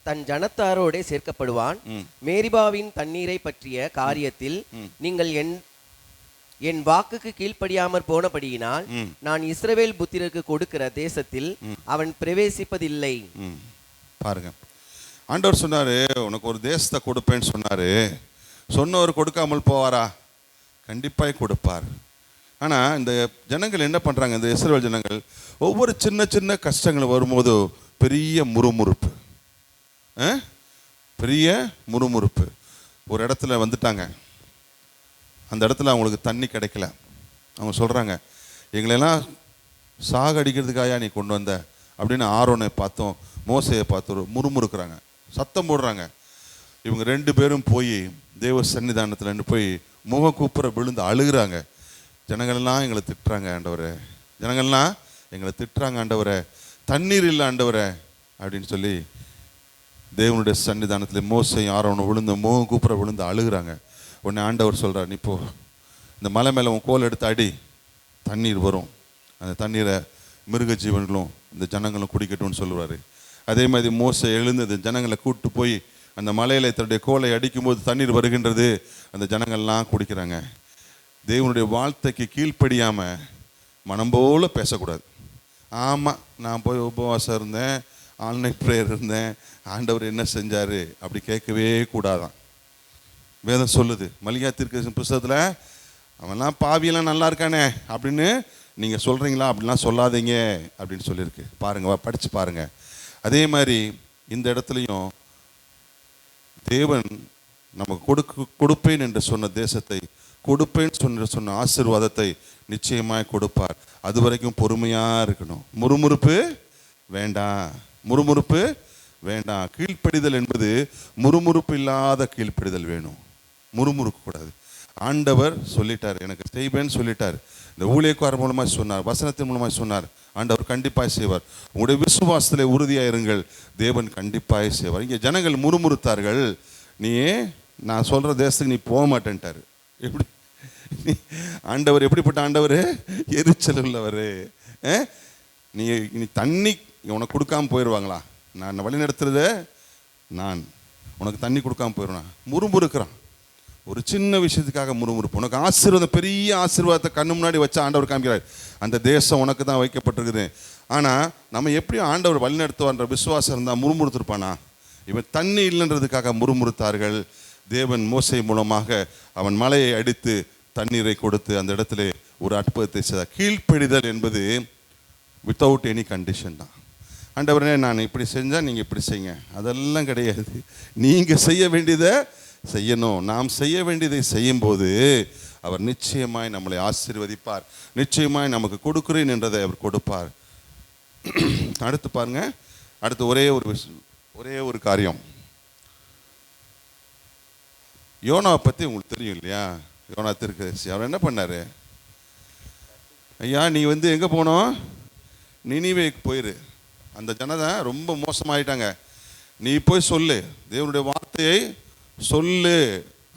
[SPEAKER 6] தன் ஜனத்தாரோடே சேர்க்கப்படுவான். மேரிபாவின் தண்ணீரை பற்றிய காரியத்தில் நீங்கள் என் வாக்குக்கு கீழ்ப்படியாமற் போனபடியினால் நான் இஸ்ரவேல் புத்திரருக்கு கொடுக்கிற தேசத்தில் அவன் பிரவேசிப்பதில்லை.
[SPEAKER 5] பாருங்க, ஆண்டவர் சொன்னாரு, உனக்கு ஒரு தேசத்தை கொடுப்பேன்னு சொன்னாரு. சொன்னவர் கொடுக்காமல் போவாரா? கண்டிப்பாக கொடுப்பார். ஆனால் இந்த ஜனங்கள் என்ன பண்ணுறாங்க? இந்த இஸ்ரவேல் ஜனங்கள் ஒவ்வொரு சின்ன சின்ன கஷ்டங்கள் வரும்போது பெரிய முறுமுறுப்பு. ஒரு இடத்துல வந்துட்டாங்க, அந்த இடத்துல அவங்களுக்கு தண்ணி கிடைக்கல. அவங்க சொல்கிறாங்க, எங்களெல்லாம் சாகடிக்கிறதுக்காயா நீ கொண்டு வந்த அப்படின்னு ஆரோனை பார்த்தோம், மோசையை பார்த்து முறுமுறுக்கிறாங்க, சத்தம் போடுறாங்க. இவங்க 2 பேரும் போய் தேவ சன்னிதானத்தில் போய் முகக்கூப்புற விழுந்து அழுகிறாங்க. ஜனங்கள்லாம் எங்களை திட்டுறாங்க ஆண்டவரே, ஜனங்கள்லாம் எங்களை திட்டுறாங்க ஆண்டவரே, தண்ணீர் இல்லை ஆண்டவரே அப்படின்னு சொல்லி தேவனுடைய சன்னிதானத்தில் மோசையும் ஆரோனும் முகம் கூப்புற விழுந்து அழுகிறாங்க. உடனே ஆண்டவர் சொல்கிறார், நீ போ, இந்த மலை மேலே உன் கோல் எடுத்து அடி, தண்ணீர் வரும், அந்த தண்ணீரை மிருக ஜீவன்களும் இந்த ஜனங்களும் குடிக்கட்டும்னு சொல்லுவார். அதே மாதிரி மோசே எழுந்தது, ஜனங்களை கூப்பிட்டு போய் அந்த மலையில தன்னுடைய கோலை அடிக்கும்போது தண்ணீர் வருகின்றது, அந்த ஜனங்கள்லாம் குடிக்கிறாங்க. தேவனுடைய வார்த்தைக்கு கீழ்ப்படியாமல் மனம் போல பேசக்கூடாது. ஆமாம், நான் போய் உபவாசம் இருந்தேன், ஆன்லைன் ப்ரேயர் இருந்தேன், ஆண்டவர் என்ன செஞ்சார் அப்படி கேட்கவே கூடாதான். வேதம் சொல்லுது மல்கியா தீர்க்கதரிசன புஸ்தகத்தில், அவன்லாம் பாவியெல்லாம் நல்லா இருக்கானே அப்படின்னு நீங்கள் சொல்கிறீங்களா, அப்படிலாம் சொல்லாதீங்க அப்படின்னு சொல்லியிருக்கு. பாருங்கள், படித்து பாருங்கள். அதே மாதிரி இந்த இடத்துலையும் தேவன் நமக்கு கொடுப்பேன் என்று சொன்ன தேசத்தை, கொடுப்பேன்னு சொன்ன ஆசீர்வாதத்தை நிச்சயமாய் கொடுப்பார். அது வரைக்கும் பொறுமையாக இருக்கணும். முறுமுறுப்பு வேண்டாம், முறுமுறுப்பு வேண்டாம். கீழ்ப்படிதல் என்பது முறுமுறுப்பு இல்லாத கீழ்ப்படிதல் வேணும். முறுமுறுக்க கூடாது. ஆண்டவர் சொல்லிட்டார், எனக்கு செய்வேன்னு சொல்லிட்டார். இந்த ஊழியக்காரர் மூலமாக சொன்னார், வசனத்தின் மூலமாக சொன்னார். ஆண்டவர் கண்டிப்பாக செய்வார். உங்களுடைய விசுவாசத்திலே உறுதியாக இருங்கள், தேவன் கண்டிப்பாக செய்வார். இங்கே ஜனங்கள் முறுமுறுத்தார்கள், நீ நான் சொல்கிற தேசத்துக்கு நீ போக மாட்டேன்ட்டார். எப்படி ஆண்டவர் எப்படிப்பட்ட ஆண்டவர்? எரிச்சல் உள்ளவர். நீ தண்ணி உனக்கு கொடுக்காம போயிடுவாங்களா? நான் வழி நடத்துறத நான் உனக்கு தண்ணி கொடுக்காம போயிடுவேன். முறுமுறுக்கிறான், ஒரு சின்ன விஷயத்துக்காக முறுமுறுப்பு. உனக்கு ஆசீர்வாதம், பெரிய ஆசீர்வாதத்தை கண்ணு முன்னாடி வச்சு ஆண்டவர் காமிக்கிறார். அந்த தேசம் உனக்கு தான் வைக்கப்பட்டிருக்குது. ஆனால் நம்ம எப்படி ஆண்டவர் வழி நடத்துவான்ற விசுவாசம் இருந்தால் முறுமுறுத்துருப்பானா? இவன் தண்ணி இல்லைன்றதுக்காக முறுமுறுத்தார்கள். தேவன் மோசே மூலமாக அவன் மலையை அடித்து தண்ணீரை கொடுத்து அந்த இடத்துல ஒரு அற்புதத்தை செய்தார். கீழ்ப்படிதல் என்பது வித்தவுட் எனி கண்டிஷன் தான். ஆண்டவரே நான் இப்படி செஞ்சால் நீங்கள் இப்படி செய்யுங்க, அதெல்லாம் கிடையாது. நீங்கள் செய்ய வேண்டியதை செய்யணும். நாம் செய்ய வேண்டியதை செய்யும்போது அவர் நிச்சயமாய் நம்மளை ஆசீர்வதிப்பார், நிச்சயமாய் நமக்கு கொடுக்குறேன் என்றதை அவர் கொடுப்பார். அடுத்து பாருங்க, அடுத்து ஒரே ஒரு காரியம். யோனாவை பற்றி உங்களுக்கு தெரியும் இல்லையா? யோனா தீர்க்கதரிசி, அவர் என்ன பண்ணார்? ஐயா நீ எங்கே போனோம்? நினிவேக்கு போயிரு, அந்த ஜனதை ரொம்ப மோசமாயிட்டாங்க, நீ போய் சொல்லு, தேவனுடைய வார்த்தையை சொல்லு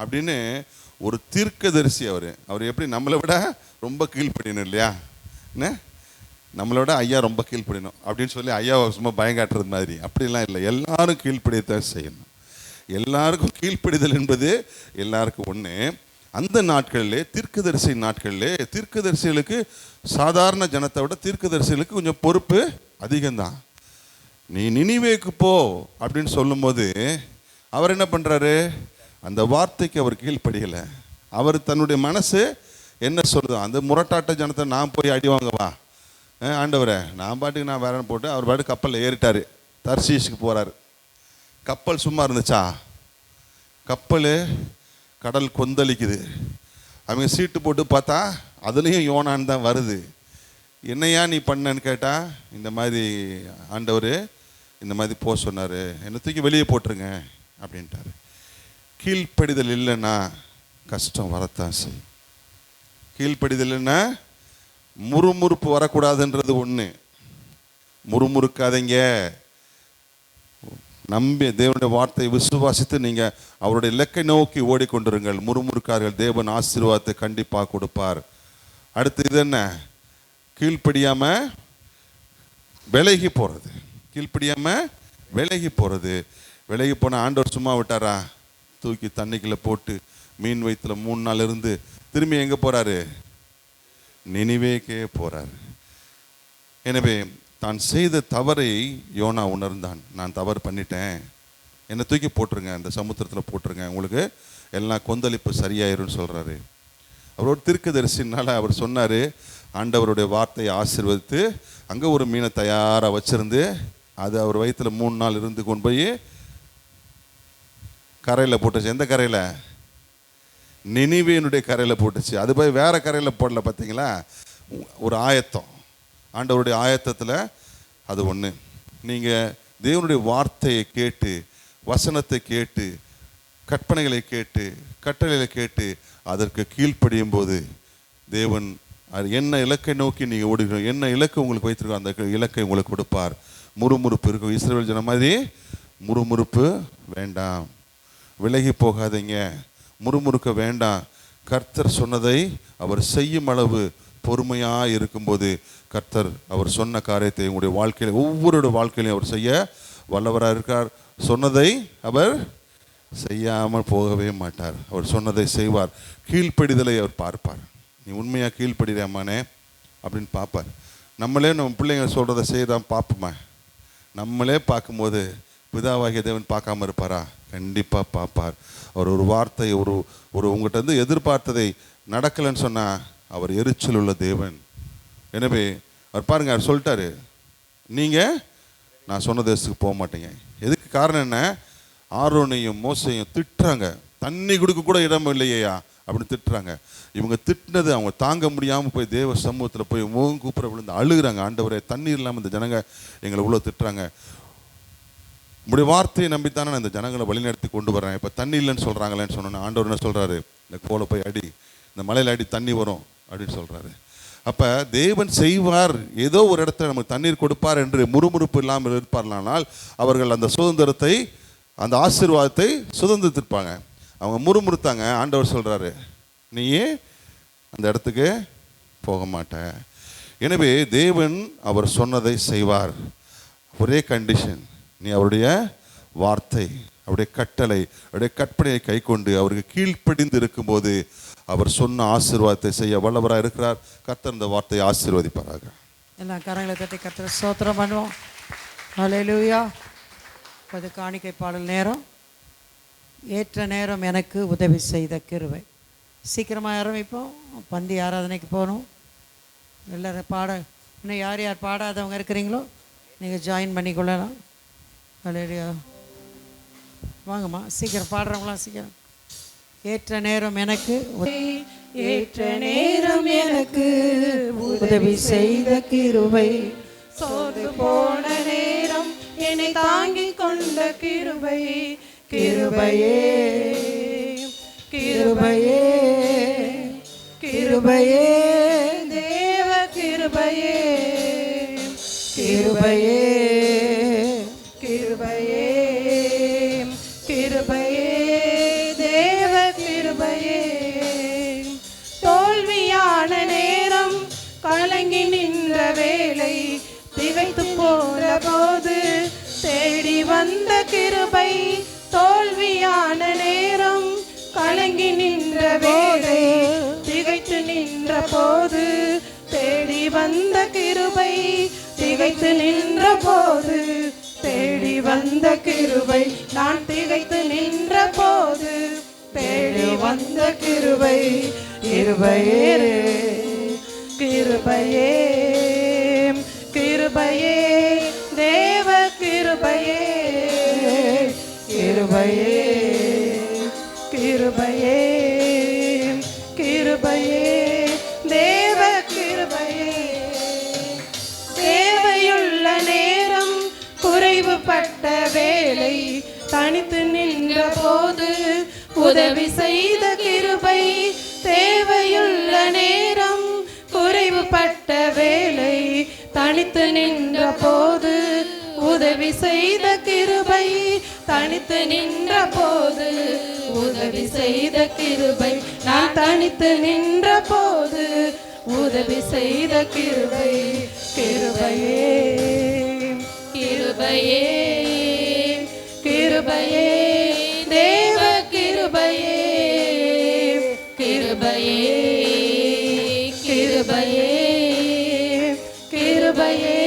[SPEAKER 5] அப்படின்னு ஒரு தீர்க்கதரிசி. அவர் எப்படி நம்மளை விட ரொம்ப கீழ்ப்படியணும் இல்லையா? என்ன நம்மளோட ஐயா ரொம்ப கீழ்ப்படியணும் அப்படின்னு சொல்லி ஐயாவை சும்மா பயங்காட்டுறது மாதிரி அப்படிலாம் இல்லை. எல்லாரும் கீழ்ப்படியத்தான் செய்யணும். எல்லாருக்கும் கீழ்ப்படிதல் என்பது எல்லாருக்கும் ஒன்று. அந்த நாட்களிலே, தீர்க்கதரிசி நாட்களிலே, தீர்க்கதரிசிகளுக்கு சாதாரண ஜனத்தை விட தீர்க்கதரிசிகளுக்கு கொஞ்சம் பொறுப்பு அதிகம்தான். நீ நினிவேக்கு போ அப்படின்னு சொல்லும்போது அவர் என்ன பண்ணுறாரு? அந்த வார்த்தைக்கு அவர் கீழ்ப்படியலை. அவர் தன்னுடைய மனசு என்ன சொல்லுதோ அந்த முரட்டாட்ட ஜனத்தை நான் போய் அடி வாங்கவா, ஆண்டவரை நான் பாட்டுக்கு நான் வேறன்னு போட்டு அவர் பாட்டு கப்பலில் ஏறிட்டார், தர்ஷீஷுக்கு போகிறாரு. கப்பல் சும்மா இருந்துச்சா? கப்பல் கடல் கொந்தளிக்குது. அவங்க சீட்டு போட்டு பார்த்தா அதுலேயும் யோனான்னு தான் வருது. என்னையா நீ பண்ணன்னு கேட்டால், இந்த மாதிரி ஆண்டவர் இந்த மாதிரி போக சொன்னார், என்னை தூக்கி வெளியே போட்டுருங்க அப்படின்ட்டாரு. கீழ்ப்படிதல் இல்லைன்னா கஷ்டம் வரத்தான் செய்யும். கீழ்ப்படிதல் இல்லைன்னா முறுமுறுப்பு வரக்கூடாதுன்றது ஒன்று. முறுமுறுக்காதீங்க, நம்பி தேவனுடைய வார்த்தையை விசுவாசித்து நீங்கள் அவருடைய இலக்கை நோக்கி ஓடிக்கொண்டிருங்கள். முறுமுறுக்கார்கள், தேவன் ஆசீர்வாதத்தை கண்டிப்பாக கொடுப்பார். அடுத்து இது என்ன? கீழ்ப்படியாமல் விலகி போகிறது. கீழ்ப்படியாமல் விலகி போகிறது. விலகி போனால் ஆண்டவர் சும்மா விட்டாரா? தூக்கி தண்ணிக்குள்ளே போட்டு மீன் வயிற்றுல 3 நாள் இருந்து திரும்பி எங்கே போகிறாரு? நினிவேக்கே போகிறாரு. எனவே தான் செய்த தவறை யோனா உணர்ந்தான். நான் தவறு பண்ணிட்டேன், என்னை தூக்கி போட்டுருங்க, அந்த சமுத்திரத்தில் போட்டுருங்க, உங்களுக்கு எல்லாம் கொந்தளிப்பு சரியாயிரும்னு சொல்கிறாரு. அவரோட தீர்க்கதரிசினால அவர் சொன்னார், ஆண்டவருடைய வார்த்தையை ஆசீர்வதித்து அங்கே ஒரு மீனை தயாராக வச்சுருந்து அது அவர் வயிற்றுல 3 நாள் இருந்து கொண்டு போய் கரையில் போட்டுச்சு. எந்த கரையில்? நினிவேனுடைய கரையில் போட்டுச்சு. அது போய் வேற கரையில் போடல. பார்த்தீங்களா? ஒரு ஆயத்தம், ஆண்டவருடைய ஆயத்தத்தில் அது ஒன்று. நீங்கள் தேவனுடைய வார்த்தையை கேட்டு, வசனத்தை கேட்டு, கற்பனைகளை கேட்டு, கட்டளைகளை கேட்டு அதற்கு கீழ்ப்படியும் போது தேவன் அது என்ன இலக்கை நோக்கி நீங்கள் ஓடுகிறோம், என்ன இலக்கு உங்களுக்கு வைத்திருக்கோம், அந்த இலக்கை உங்களுக்கு கொடுப்பார். முறுமுறுப்பு இருக்கும். இஸ்ரவேல் ஜன மாதிரி முறுமுறுப்பு வேண்டாம், விலகி போகாதீங்க, முறுமுறுக்க வேண்டாம். கர்த்தர் சொன்னதை அவர் செய்யும் அளவு பொறுமையாக இருக்கும்போது கர்த்தர் அவர் சொன்ன காரியத்தை உங்களுடைய வாழ்க்கையில், ஒவ்வொருடைய வாழ்க்கையிலையும் அவர் செய்ய வல்லவராக இருக்கார். சொன்னதை அவர் செய்யாமல் போகவே மாட்டார். அவர் சொன்னதை செய்வார். கீழ்ப்படிதலை அவர் பார்ப்பார். நீ உண்மையாக கீழ்ப்படிறாமானே அப்படின்னு பார்ப்பார். நம்மளே நம்ம பிள்ளைங்க சொல்கிறத செய்யதான் பார்ப்போமா? நம்மளே பார்க்கும்போது பிதாவாகிய தேவன் பார்க்காம இருப்பாரா? கண்டிப்பாக பார்ப்பார். அவர் ஒரு வார்த்தை ஒரு உங்கள்கிட்ட வந்து எதிர்பார்த்ததை நடக்கலைன்னு சொன்னால் அவர் எரிச்சல் உள்ள தேவன். எனவே அவர் பாருங்க, அவர் சொல்லிட்டாரு, நீங்கள் நான் சொன்ன தேசத்துக்கு போக மாட்டீங்க. எதுக்கு காரணம் என்ன? ஆரோனையும் மோசையும் திட்டுறாங்க. தண்ணி கொடுக்க கூட இடம் இல்லையா அப்படின்னு திட்டுறாங்க. இவங்க திட்டினது அவங்க தாங்க முடியாமல் போய் தேவ சமூகத்தில் போய் முகம் கூப்பிட விழுந்து அழுகுறாங்க. ஆண்டவரே, தண்ணீர் இல்லாமல் இந்த ஜனங்க எங்களை உள்ள திட்டுறாங்க. உங்களுடைய வார்த்தையை நம்பித்தானே நான் இந்த ஜனங்களை வழிநடத்தி கொண்டு வரேன். இப்போ தண்ணி இல்லைன்னு சொல்கிறாங்களேன்னு சொன்னோன்னே ஆண்டவர் என்ன சொல்கிறாரு? இந்த கோலை போய் அடி, இந்த மலையில் அடி, தண்ணி வரும் அப்படின்னு சொல்கிறாரு. அப்போ தேவன் செய்வார், ஏதோ ஒரு இடத்துல நமக்கு தண்ணீர் கொடுப்பார் என்று முறுமுறுப்பு இல்லாமல் இருப்பார்களானால் அவர்கள் அந்த சுதந்திரத்தை, அந்த ஆசீர்வாதத்தை சுதந்திரத்திருப்பாங்க. அவங்க முறுமுறுத்தாங்க. ஆண்டவர் சொல்கிறாரு, நீயே அந்த இடத்துக்கு போக மாட்ட. எனவே தேவன் அவர் சொன்னதை செய்வார். ஒரே கண்டிஷன், நீ அவருடைய வார்த்தை, அவருடைய கட்டளை, அவருடைய கற்பனையை கை கொண்டு அவருக்கு கீழ்ப்படிந்து இருக்கும்போது அவர் சொன்ன ஆசீர்வாதத்தை செய்ய வல்லவராக இருக்கிறார். கர்த்தர் இந்த வார்த்தையை ஆசீர்வதிப்பாராக.
[SPEAKER 3] எல்லாம் கரங்களை தட்டி கர்த்தரை ஸ்தோத்திரம் பண்ணுவோம். ஹல்லேலூயா. அது காணிக்கை பாடல் நேரம். ஏற்ற நேரம் எனக்கு உதவி செய்த கிருபை. சீக்கிரமாக ஆரம்பிப்போம். பந்தி ஆராதனைக்கு போகணும். எல்லோரும் பாட, இன்னும் யார் யார் பாடாதவங்க இருக்கிறீங்களோ நீங்கள் ஜாயின் பண்ணிக்கொள்ளலாம். ஹல்லேலூயா. வாங்கம்மா, சீக்கிரம் பாடுறவங்களாம் சீக்கிரம். ஏற்ற நேரம் எனக்கு,
[SPEAKER 2] ஏற்ற நேரம் எனக்கு உதவி செய்த கிருபை, சோர்ந்து போன நேரம் என்னை தாங்கிக் கொண்ட கிருபை, கிருபையே கிருபையே கிருபையே தேவ கிருபையே, கிருபையே கிருபையே கிருபையே தேவ கிருபையே. தோல்வியான நேரம், கலங்கி நின்ற வேளை, திகைத்து போன போது தேடி வந்த கிருபை. தோல்வியான நேரம், கலங்கி நின்ற வேளை, திகைத்து நின்ற போது தேடி வந்த கிருபை. திகைத்து நின்ற போது தேடி வந்த கிருபை. நான் திகைத்து நின்ற போது தேடி வந்த கிருபை. கிருபையே கிருபையே கிருபையே தேவ கிருபையே, கிருபையே கிருபையே கிருபையே தேவ கிருபையே. தேவையுள்ள நேரம், குறைவுபட்ட வேளை, தனித்து நின்ற போது உதவி செய்த கிருபை. தேவையுள்ள நேரம், குறைவுபட்ட வேளை, தனித்து நின்ற போது உதவி செய்த கிருபை. தனித்து நின்ற போது உதவி செய்த கிருபை. நான் தனித்து நின்ற போது உதவி செய்த கிருபை. கிருபையே கிருபையே கிருபையே தேவ கிருபையே, கிருபையே கிருபையே கிருபையே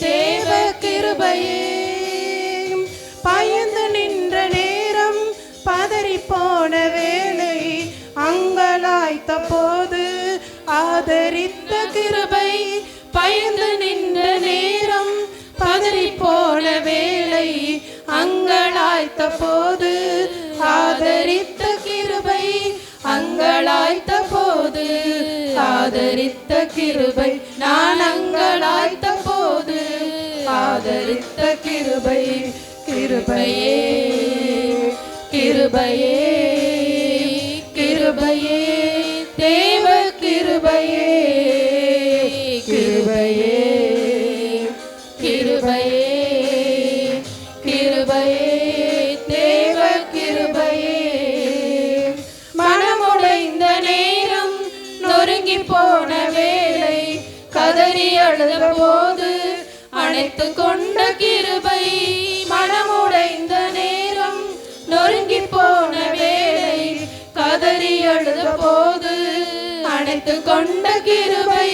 [SPEAKER 2] தேவ கிருபையே. பயந்து நின்ற நேரம், பதறி போன வேளை, அங்கலாய்த்த போது ஆதரித்த கிருபை. பயந்து நின்ற நேரம், பதறி போன வேளை, அங்கலாய்த்த போது ஆதரித்த கிருபை. அங்கலாய்த்த போது ஆதரித்த கிருபை. நான் அங்கலாய்த்த போது ஆதரித்த கிருபை. கிருபையே கிருபையே கிருபையே தேவ கிருபையே, கிருபையே கிருபையே கிருபையே தேவ கிருபையே. மனமுடைந்த நேரம், நொறுங்கி போன வேளை, கதறி அழுத போது அணைத்து கொண்ட கிருபை. அழுத போது அணைத்து கொண்ட கிருபை,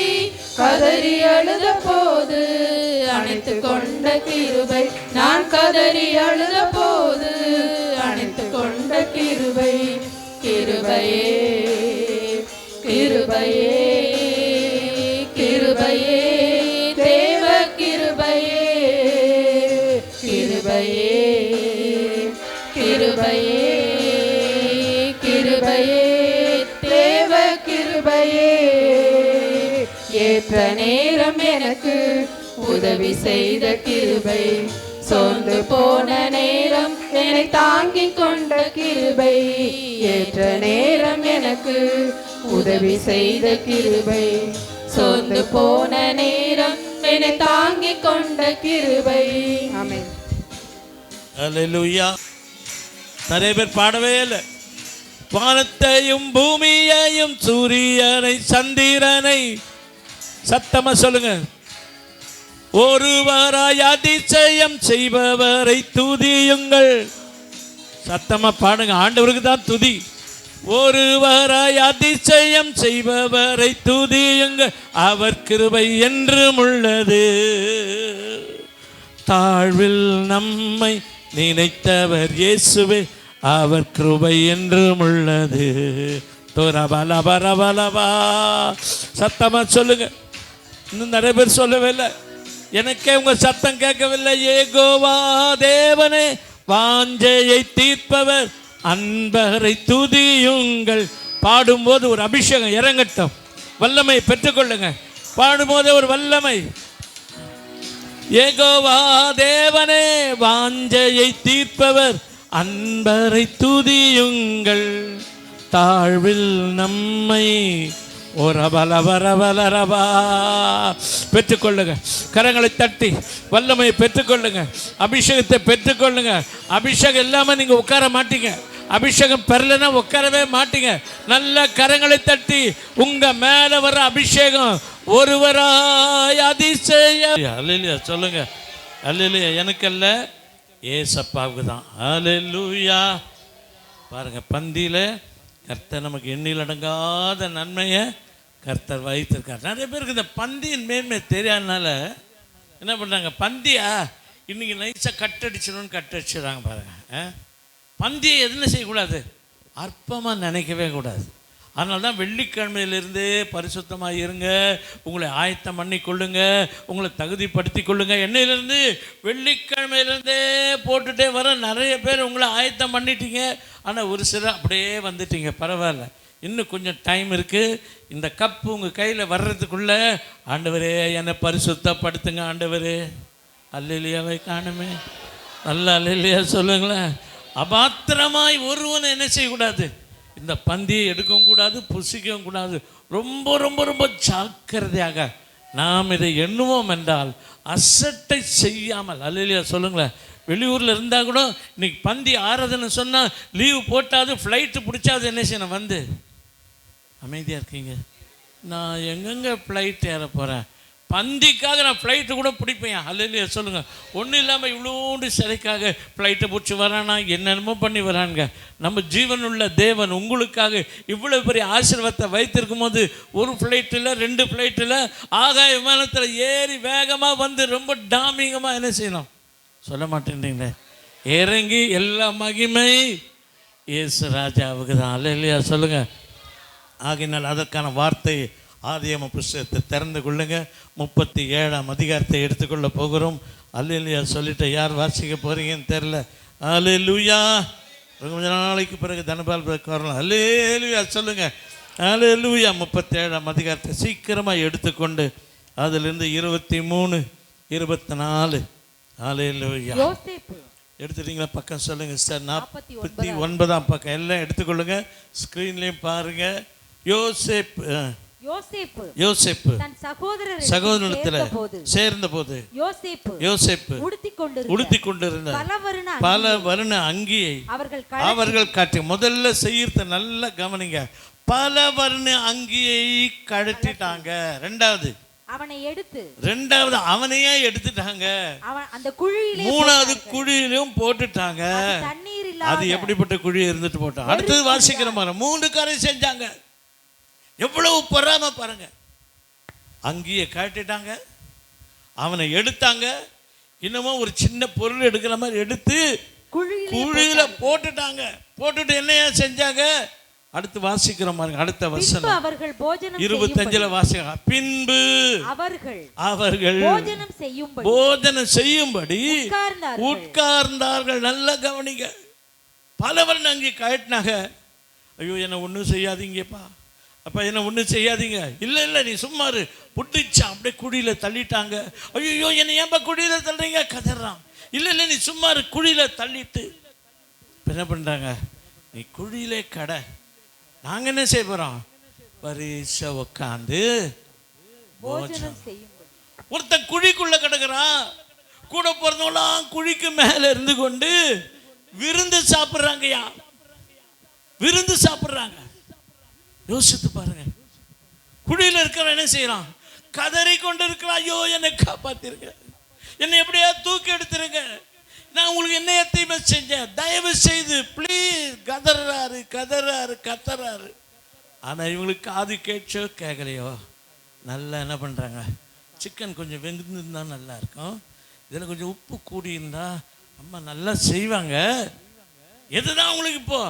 [SPEAKER 2] கதறி அழுத போது அணைத்து கொண்ட கிருபை, நான் கதறி அழுத போது அணைத்து கொண்ட கிருபை. கிருபையே கிருபையே கிருபையே தேவ கிருபையே, கிருபையே கிருபையே கிருபையே தேவ கிருபையே. ஏற்ற நேரம் எனக்கு உதவி செய்த கிருபை, சோர்ந்து போன நேரம் என்னை தாங்கிக் கொண்ட கிருபை. ஏற்ற நேரம் எனக்கு உதவி செய்த கிருபை, சோர்ந்து போன நேரம் என்னை தாங்கிக் கொண்ட கிருபை. ஆமென்.
[SPEAKER 7] அல்லேலூயா. நிறைய பேர் பாடவே இல்லை. வானத்தையும் பூமியையும் சூரியனை சந்திரனை, சத்தமா சொல்லுங்க, ஒருவராய் அதிசயம் செய்பவரை துதியுங்கள். சத்தமா பாடுங்க, ஆண்டவருக்கு தான் துதி. ஒருவராய் அதிசயம் செய்பவரை துதியுங்கள், அவர் கிருபை என்றும் உள்ளது. தாழ்வில் நம்மை நினைத்தவர் இயேசுவே, அவர் கிருபை என்றும் உள்ளது. பலபலபலபா சத்தமா சொல்லுங்க. இன்னும் நிறைய பேர் சொல்லவே இல்லை. எனக்கே உங்க சத்தம் கேட்கவில்லை. யெகோவா தேவனே, வாஞ்சையை தீர்ப்பவர், அன்பரை துதியுங்கள். பாடும்போது ஒரு அபிஷேகம் இறங்கட்டும், வல்லமை பெற்றுக்கொள்ளுங்க. பாடும்போது ஒரு வல்லமை. யெகோவா தேவனே, வாஞ்சையை தீர்ப்பவர், அன்பரை துதியுங்கள். தாழ்வில் நம்மை ஒரு பலபரபலரபா பெற்றுக்கொள்ளுங்க. கரங்களை தட்டி வல்லமையை பெற்றுக்கொள்ளுங்க, அபிஷேகத்தை பெற்றுக்கொள்ளுங்க. அபிஷேகம் இல்லாமல் நீங்கள் உட்கார மாட்டீங்க. அபிஷேகம் பெறலைன்னா உட்காரவே மாட்டீங்க. நல்ல கரங்களை தட்டி உங்க மேல வர அபிஷேகம் ஒருவராய் அதிசயம். அல்லேலூயா சொல்லுங்க. அல்லேலூயா. எனக்கு அல்ல, ஏசப்பாவுக்கு தான். அல்லேலூயா. பாருங்க, பந்தியில் கர்த்தர் நமக்கு எண்ணில் அடங்காத நன்மையை கர்த்தர் வைத்திருக்கார். நிறைய பேருக்கு இந்த பந்தியின் மேன்மை தெரியாதனால என்ன பண்ணுறாங்க, பந்தியா இன்னைக்கு நைஸாக கட்டடிச்சிடணும்னு கட்டடிச்சிடுறாங்க. பாருங்க, பந்தியை எதுன்னு செய்யக்கூடாது, அற்பமாக நினைக்கவே கூடாது. அதனால தான் வெள்ளிக்கிழமையிலிருந்தே பரிசுத்தமாக இருங்க, உங்களை ஆயத்தம் பண்ணி கொள்ளுங்க, உங்களை தகுதிப்படுத்தி கொள்ளுங்க. என்னையிலேருந்து வெள்ளிக்கிழமையிலேருந்தே போட்டுகிட்டே வர நிறைய பேர் உங்களை ஆயத்தம் பண்ணிட்டீங்க. ஆனால் ஒரு சிலர் அப்படியே வந்துட்டீங்க. பரவாயில்ல, இன்னும் கொஞ்சம் டைம் இருக்குது. இந்த கப்பு உங்கள் கையில் வர்றதுக்குள்ளே ஆண்டவரே என்னை பரிசுத்தப்படுத்துங்க ஆண்டவரே. அல்லேலூயாவை காணுமே. நல்ல அல்லேலூயா சொல்லுங்களேன். அபாத்திரமாய் ஒருவனை என்ன செய்யக்கூடாது, இந்த பந்தியை எடுக்கவும் கூடாது, புசிக்கவும் கூடாது. ரொம்ப ரொம்ப ரொம்ப ஜாக்கிரதையாக நாம் இதை எண்ணுவோம் என்றால் அசட்டை செய்யாமல். அல்லேலூயா சொல்லுங்களேன். வெளியூரில் இருந்தால் கூட இன்னைக்கு பந்தி ஆறுதுன்னு சொன்னால் லீவு போட்டாது, ஃப்ளைட்டு பிடிச்சாது என்ன செய்யணும், வந்து அமைதியாக இருக்கீங்க. நான் எங்கெங்கே ஃப்ளைட் ஏற போகிறேன், பந்திக்காக நான் ஃப்ளைட்டு கூட பிடிப்பேன். அல்லேலூயா சொல்லுங்கள். ஒன்றும் இல்லாமல் இவ்வளோண்டு சிலைக்காக ஃப்ளைட்டை பிடிச்சி வரானா, என்னென்னமோ பண்ணி வரானுங்க. நம்ம ஜீவனுள்ள தேவன் உங்களுக்காக இவ்வளோ பெரிய ஆசீர்வாதத்தை வைத்திருக்கும் போது ஒரு ஃப்ளைட்டில் 2 ஃப்ளைட்டில் ஆகாய விமானத்தில் ஏறி வேகமாக வந்து ரொம்ப டாமிங்கமாக என்ன செய்யணும், சொல்ல மாட்டேன்றீங்களே. இறங்கி எல்லா மகிமை இயேசு ராஜாவுக்கு தான். அல்லேலூயா சொல்லுங்கள். ஆகையினால் அதற்கான வார்த்தை ஆதியாகம புஸ்தகத்தை திறந்து கொள்ளுங்க. 37ஆம் அதிகாரத்தை எடுத்துக்கொள்ள போகிறோம். அல்லேலூயா சொல்லிட்டு யார் வாசிக்க போகிறீங்கன்னு தெரில. அல்லேலூயா. கொஞ்ச நாளைக்கு பிறகு தனபால் வரலாம். அல்லேலூயா சொல்லுங்கள். அல்லேலூயா. 37ஆம் அதிகாரத்தை சீக்கிரமாக எடுத்துக்கொண்டு அதிலிருந்து 23, 24. அல்லேலூயா. எடுத்துட்டீங்களா? பக்கம் சொல்லுங்க சார். 49ஆம் பக்கம் எல்லாம் எடுத்துக்கொள்ளுங்க. ஸ்க்ரீன்லேயும் பாருங்க. யோசேப்பு தன் சகோதரரிடத்தில் சேர்ந்தபோது யோசேப்பு உடுத்திக் கொண்டிருந்த பல வருண அங்கியை அவர்கள் காட்டி. முதல்ல செய்யறத நல்லா கவனிங்க. பல வருண அங்கியை கழட்டிட்டாங்க. ரெண்டாவது அவனையே எடுத்துட்டாங்க. அந்த குழியிலே, 3வது குழியிலும் போட்டுட்டாங்க. அது எப்படிப்பட்ட குழி இருந்துட்டு போட்டோம். அடுத்தது வாசிக்கிற மாதிரி 3 காரியம் செஞ்சாங்க. எவ்வளவு பொறாம பாருங்க. அங்கேயே காட்டிட்டாங்க, அவனை எடுத்தாங்க, இன்னமும் ஒரு சின்ன பொருள் எடுக்கிற மாதிரி எடுத்து குழியில போட்டுட்டாங்க. போட்டுட்டு என்னையா செஞ்சாங்க? அடுத்து வாசிக்கிற மாதிரி அடுத்த வசனம்
[SPEAKER 2] அவர்கள் போஜனம்
[SPEAKER 7] 25ல வாசிக்க, பின்பு அவர்கள் போஜனம் செய்யும்படி உட்கார்ந்தார்கள். நல்ல கவனிங்க. பலவர் அங்கே கயட்டினாங்க. ஐயோ என்ன ஒன்றும் செய்யாதீங்கப்பா, அப்பா என்ன ஒன்றும் செய்யாதீங்க. இல்லை இல்லை நீ சும்மாரு புட்டிச்சா அப்படியே குழியில தள்ளிட்டாங்க. ஐயோ என்னை ஏன்பா குழியில தள்ளுறீங்க கதறான். இல்லை இல்லை நீ சும்மாரு குழியில தள்ளிட்டு என்ன பண்ணுறாங்க, நீ குழியிலே கடை, நாங்கள் என்ன செய்ய போகிறோம், பரிச உக்காந்து போஜனம். ஒருத்தன் குழிக்குள்ள கிடக்குறான், கூட பிறந்தவங்களாம் குழிக்கு மேல இருந்து கொண்டு விருந்து சாப்பிட்றாங்கய்யா, விருந்து சாப்பிட்றாங்க. யோசித்து பாருங்க. குழியில் இருக்கிற என்ன செய்யறான், கதறி கொண்டு இருக்கிறான். ஐயோ என்னை காப்பாத்திருங்க, என்னை எப்படியா தூக்கி எடுத்துருங்க, நான் உங்களுக்கு என்ன தீமை செஞ்சேன், தயவு செய்து ப்ளீஸ். கதறாரு கதறாரு கதறாரு. ஆனா இவங்களுக்கு காது கேட்சோ கேட்கலையோ, நல்லா என்ன பண்றாங்க, சிக்கன் கொஞ்சம் வெந்திருந்தா நல்லா இருக்கும், இதில் கொஞ்சம் உப்பு கூடியிருந்தா அம்மா நல்லா செய்வாங்க. எதுதான் உங்களுக்கு இப்போ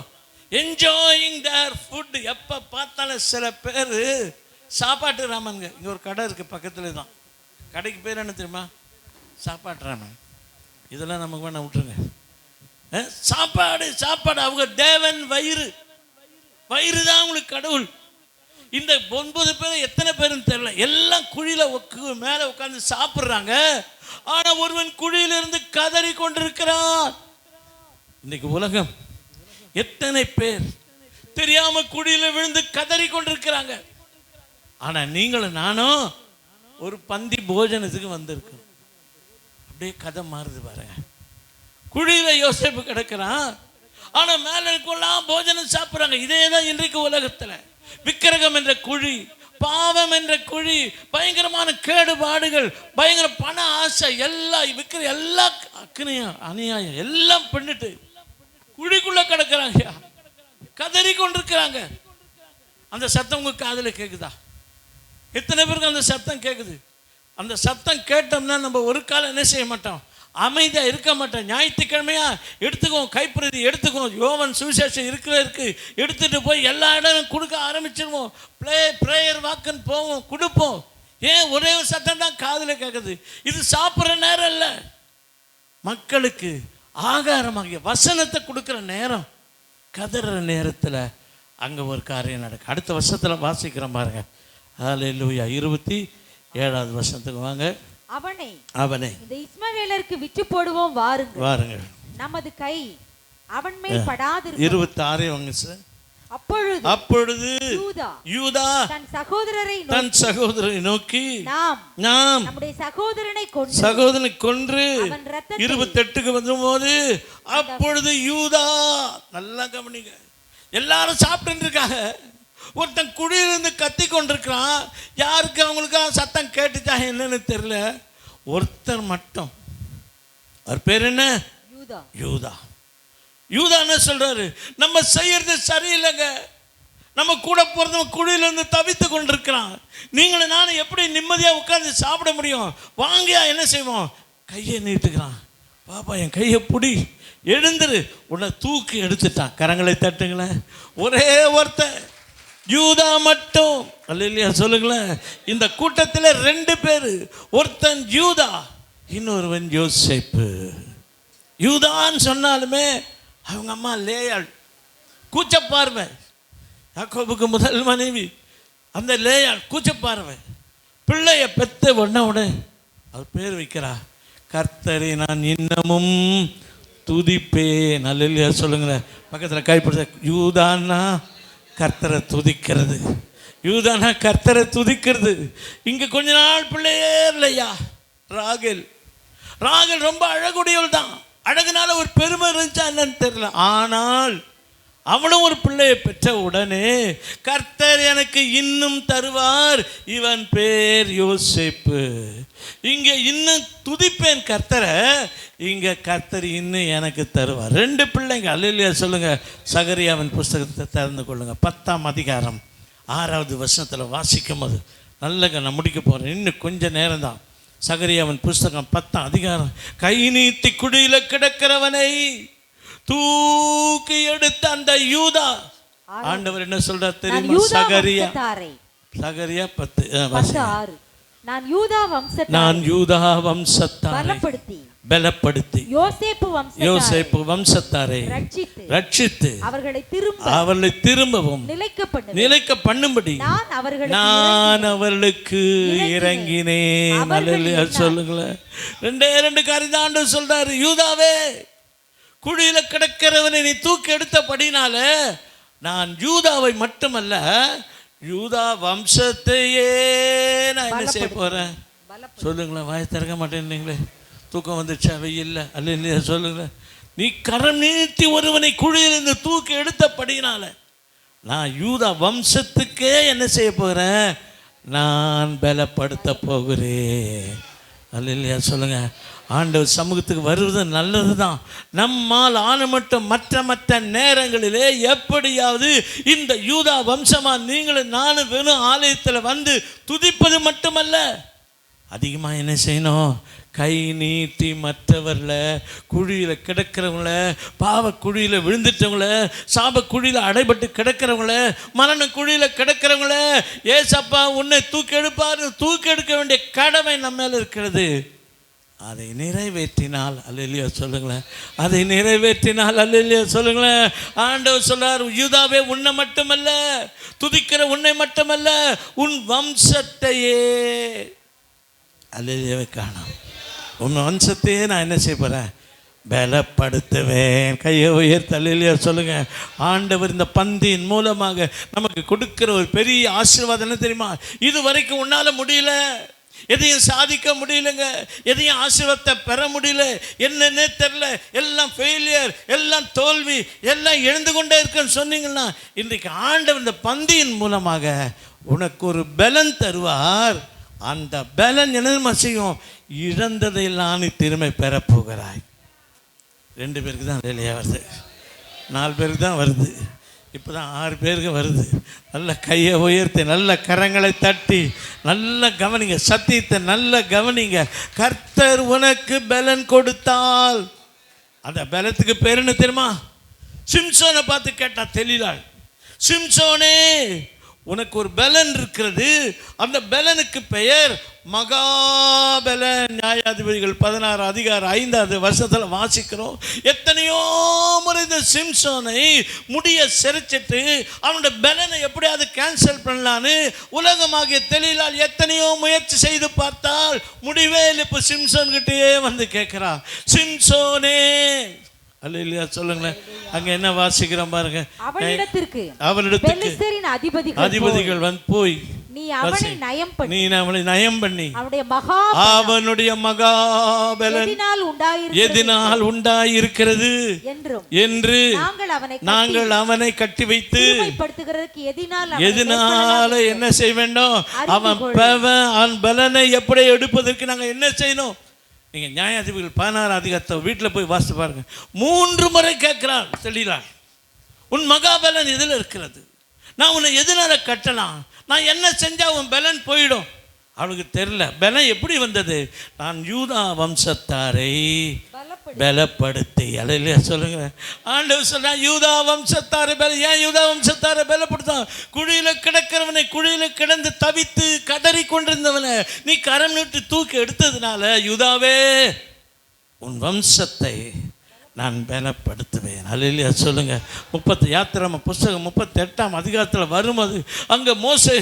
[SPEAKER 7] என்ஜாயிங் தேர் ஃபுட். எப்போ பார்த்தாலும் சில பேர் சாப்பாட்டு ராமனுங்க. இங்கே ஒரு கடை இருக்குது பக்கத்தில் தான், கடைக்கு பேர் என்ன தெரியுமா, சாப்பாட்டு ராமன். இதெல்லாம் நமக்கு வேணா விட்டுருங்க. சாப்பாடு சாப்பாடு, அவங்க தேவன் வயிறு, வயிறு தான் அவங்களுக்கு கடவுள். இந்த 9 பேர் எத்தனை பேருன்னு தெரியல, எல்லாம் குழியில மேலே உட்கார்ந்து சாப்பிட்றாங்க. ஆனா ஒருவன் குழியிலிருந்து கதறி கொண்டிருக்கிறான். இன்னைக்கு உலகம் எத்தனை பேர் தெரியாம குழியில விழுந்து கதறி கொண்டிருக்கிறாங்க. ஆனா நீங்களும் நானும் ஒரு பந்தி போஜனத்துக்கு வந்திருக்கோம். அப்படியே கதை மாறுது பாருங்க. குழியில யோசேப்பு கிடக்கிறான், ஆனா மேல இருக்கலாம் போஜனம் சாப்பிட்றாங்க. இதே தான் இன்றைக்கு உலகத்துல விக்கிரகம் என்ற குழி, பாவம் என்ற குழி, பயங்கரமான கேடுபாடுகள், பயங்கர பண ஆசை, எல்லாம் விக்கிர எல்லா அக்கனையும் அநியாயம் எல்லாம் பண்ணிட்டு குழிக்குள்ள கிடக்கிறாங்க, கதறி கொண்டிருக்கிறாங்க. அந்த சத்தம் உங்க காதுல கேக்குதா? எத்தனை பேருக்கு அந்த சத்தம் கேக்குது? அந்த சத்தம் கேட்டோம்னா நம்ம ஒரு காலம் என்ன செய்ய மாட்டோம், அமைதியா இருக்க மாட்டோம். ஞாயிற்றுக்கிழமையா எடுத்துக்குவோம், கைப்பிரதி எடுத்துக்குவோம், யோவான் சுவிசேஷம் இருக்கு எடுத்துட்டு போய் எல்லா இடமும் கொடுக்க ஆரம்பிச்சிருவோம். ப்ரேயர் வாக்குன்னு போவோம், கொடுப்போம். ஏன் ஒரே ஒரு சத்தம் தான் காதுல கேட்குது. இது சாப்பிட்ற நேரம் இல்லை, மக்களுக்கு ஆகாரமாகிய வசனத்தை கொடுக்குற நேரம். கதற நேரத்தில் அங்கே ஒரு காரியம் நடக்கும். அடுத்த வருஷத்தில் வாசிக்கிறோம் பாருங்க. ஹல்லேலூயா. 27வது வருஷத்துக்கு வாங்க. அவனை
[SPEAKER 2] இந்த இஸ்மவேலருக்கு விற்று போடுவோம் வாருங்கள், நமது கை அவன் மேல் படாது.
[SPEAKER 7] 26 வாங்க சார். அப்பொழுது யூதா தன் சகோதரரை நோக்கி, நாம் நம்முடைய சகோதரனை கொன்று 28க்கு வந்தபோது, அப்பொழுது யூதா, நல்லா கவனிங்க, எல்லாரும் சாப்பிட்டு இருக்காங்க. ஒருத்தன் குழியிலிருந்து கத்தி கொண்டிருக்கிறான். யாருக்கு அவங்களுக்காக சத்தம் கேட்டுச்சா என்னன்னு தெரியல. ஒருத்தர் மட்டும், அவர் பேர் என்ன, யூதா. யூதா என்ன சொல்றாரு, நம்ம செய்யறது சரியில்லைங்க, நம்ம கூட பிறந்தவன் குழியிலிருந்து தவித்து கொண்டிருக்கிறான், நீங்களும் நானும் எப்படி நிம்மதியாக உட்கார்ந்து சாப்பிட முடியும், வாங்கியா என்ன செய்வோம். கையை நீட்டுக்கிறான். பாப்பா என் கையை பிடி, எழுந்துரு. உன்னை தூக்கி எடுத்துட்டான். கரங்களை தட்டுங்களேன். ஒரே ஒருத்தன் யூதா மட்டும். அல்லேலூயா சொல்லுங்களேன். இந்த கூட்டத்தில் 2 பேர், ஒருத்தன் யூதா, இன்னொருவன் யோசேப்பு. யூதான்னு சொன்னாலுமே அவங்க அம்மா லேயாள், கூச்சப்பார்வை. யாக்கோபுக்கு முதல் மனைவி அந்த லேயாள், கூச்சப்பார்வை. பிள்ளைய பெத்த உடனே அவர் பேர் வைக்கிறா, கர்த்தரை நான் இன்னமும் துதிப்பேன். அல்லேலூயா சொல்லுங்களேன். பக்கத்தில் கைப்பிடிச்ச, யூதான்னா கர்த்தரை துதிக்கிறது, யூதானா கர்த்தரை துதிக்கிறது. இங்க கொஞ்ச நாள் பிள்ளையே இல்லையா. ராகேல் ரொம்ப அழகுடையவள் தான். அழகுனால ஒரு பெருமை இருந்துச்சா என்னன்னு தெரியல. ஆனால் அவனும் ஒரு பிள்ளையை பெற்ற உடனே கர்த்தர் எனக்கு இன்னும் தருவார், இவன் பேர் யோசேப்பு. இங்கே இன்னும் துதிப்பேன் கர்த்தரை, இங்கே கர்த்தர் இன்னும் எனக்கு தருவார். 2 பிள்ளைங்க. அல்லேலூயா சொல்லுங்க. சகரியாவின் புஸ்தகத்தை திறந்து கொள்ளுங்க. 10ஆம் அதிகாரம் 6வது வசனத்தில் வாசிக்கும் போது நல்லங்க நான் முடிக்க போகிறேன், இன்னும் கொஞ்சம் நேரம் தான். சகரியாவின் புஸ்தகம் 10ஆம் அதிகாரம். கை நீட்டி குடியில் கிடக்கிறவனை தூக்கி எடுத்த அந்த யூதா, ஆண்டவர் என்ன சொல்றார் தெரியுமா? சகரியா 10:6.
[SPEAKER 2] நான் யூதா வம்சத்தாரை
[SPEAKER 7] பலப்படுத்தி யோசேப்பு வம்சத்தாரை ரட்சித்து அவர்களை திரும்பவும் நிலைக்க பண்ணும்படி நான் அவர்களுக்கு இறங்கினேன். சொல்லுங்களேன். 2 காரியம் ஆண்டவர் சொல்றாரு. யூதாவே, குழியில கிடக்கிறவனை நீ தூக்கி எடுத்தபடினால நான் யூதாவை மட்டுமல்ல, யூதா வம்சத்தையே நான் என்ன செய்ய போறேன்? சொல்லுங்களேன். வாயை திறக்க மாட்டேன்னீங்களே. தூக்கம் வந்துச்சா? வெயில்ல அல்ல இல்லையா? சொல்லுங்களேன். நீ கரம் நீட்டி ஒருவனை குழியிலிருந்து தூக்கி எடுத்தபடினால நான் யூதா வம்சத்துக்கே என்ன செய்ய போகிறேன்? நான் பலப்படுத்த போகிறேன். அல்ல இல்லையா? சொல்லுங்க. ஆண்டவர் சமூகத்துக்கு வருவது நல்லது தான். நம்மால் ஆன மட்டும் மற்ற நேரங்களிலே எப்படியாவது இந்த யூதா வம்சமா நீங்களும் நானும் வெறும் ஆலயத்தில் வந்து துதிப்பது மட்டுமல்ல, அதிகமாக என்ன செய்யணும்? கை நீட்டி மற்றவர்களை, குழியில் கிடக்கிறவங்கள, பாவ குழியில் விழுந்துட்டவங்கள, சாப குழியில் அடைபட்டு கிடக்கிறவங்கள, மரண குழியில் கிடக்கிறவங்கள ஏசப்பா உன்னை தூக்கி எடுப்பார். தூக்கி எடுக்க வேண்டிய கடமை நம்ம மேலே இருக்கிறது. அதை நிறைவேற்றினால் அல்லேலூயா சொல்லுங்களேன். அதை நிறைவேற்றினால் அல்லேலூயா சொல்லுங்களேன். ஆண்டவர் சொல்றார், யூதாவே உன்னை மட்டுமல்ல, துதிக்கிற உன்னை மட்டுமல்ல, உன் வம்சத்தையே அல்லேலூயாவை காணோம். உன் வம்சத்தையே நான் என்ன செய்ய போகிறேன்? பலப்படுத்துவேன். கையை உயர்த்த அல்லேலூயா சொல்லுங்க. ஆண்டவர் இந்த பந்தியின் மூலமாக நமக்கு கொடுக்கிற ஒரு பெரிய ஆசீர்வாதம் என்ன தெரியுமா? இது வரைக்கும் உன்னால முடியல, எதையும் சாதிக்க முடியலங்க, எதையும் ஆசீர்வாதத்தை பெற முடியல, என்னன்னே தெரில, எல்லாம் ஃபெயிலியர், எல்லாம் தோல்வி, எல்லாம் எழுந்து கொண்டே இருக்குன்னு சொன்னீங்கன்னா, இன்றைக்கு ஆண்டவர் இந்த பந்தியின் மூலமாக உனக்கு ஒரு பலன் தருவார். அந்த பலன் என்ன செய்யும்? இழந்ததையெல்லாம் நீ திரும்ப பெறப்போகிறாய். 2 பேருக்கு தான் வேலையாக வருது, 4 பேருக்கு தான் வருது, இப்போ தான் 6 பேருக்கு வருது. நல்ல கையை உயர்த்தி, நல்ல கரங்களை தட்டி, நல்ல கவனிங்க, சத்தியத்தை நல்ல கவனிங்க. கர்த்தர் உனக்கு பலன் கொடுத்தால், அந்த பலத்துக்கு பேர் என்ன தெரியுமா? சிம்சோனை பார்த்து கேட்டா தெளிலாள், சிம்சோனே உனக்கு ஒரு பலன் இருக்கிறது, அந்த பலனுக்கு பெயர் மகாபலன். நியாயாதிபதிகள் 16 அதிகாரம் 5வது வருஷத்தில் வாசிக்கிறோம். எத்தனையோ முறை இந்த சிம்சோனை முடிய சிறைச்சிட்டு அவனுடைய பலனை எப்படியாவது கேன்சல் பண்ணலான்னு உலகமாகிய தெளிலால் எத்தனையோ முயற்சி செய்து பார்த்தால் முடிவே இல்லை. இப்போ சிம்சோன் கிட்டேயே வந்து கேட்கிறா, சிம்சோனே அல்லேலூயா சொல்லுங்களேன். அங்க என்ன வாசிக்கிறோம் பாருங்க. அவனிடத்திற்கு அதிபதிகள் வந்து போய் நீ அவனை நயம் பண்ணி அவனுடைய மகாபலன் எதினால் உண்டாயிருக்கிறது என்று நாங்கள் அவனை கட்டி வைத்து எதினால என்ன செய்ய வேண்டும்? அவன் பலனை எப்படி எடுப்பதற்கு நாங்கள் என்ன செய்யணும்? நீங்கள் நியாயாதிபதிகள் 16 அதிகாரத்தை வீட்டில் போய் வாசித்து பாருங்க. 3 முறை கேட்கிறாள் தெளிலாள், உன் மகாபலன் எதில் இருக்கிறது? நான் உன்னை எதனால கட்டலாம்? நான் என்ன செஞ்சா உன் பலன் போயிடும்? அவளுக்கு தெரியல. பலன் எப்படி வந்தது? நான் யூதா வம்சத்தாரை பலப்படுத்தி. அல்லேலூயா சொல்லுங்க. ஆண்டவர் சொல்றா, யூதா வம்சத்தாரை ஏன் யூதா வம்சத்தாரை பலப்படுத்தான்? குழியில கிடக்கிறவனை, குழியில கிடந்து தவித்து கதறி கொண்டிருந்தவனை நீ கரம் நீட்டி தூக்கி எடுத்ததுனால, யூதாவே உன் வம்சத்தை நான் பலப்படுத்துவேன். அல்லேலூயா சொல்லுங்க. யாத்திராம புஸ்தகம் 38ஆம் அதிகாரத்தில் வரும்போது அங்கே மோசே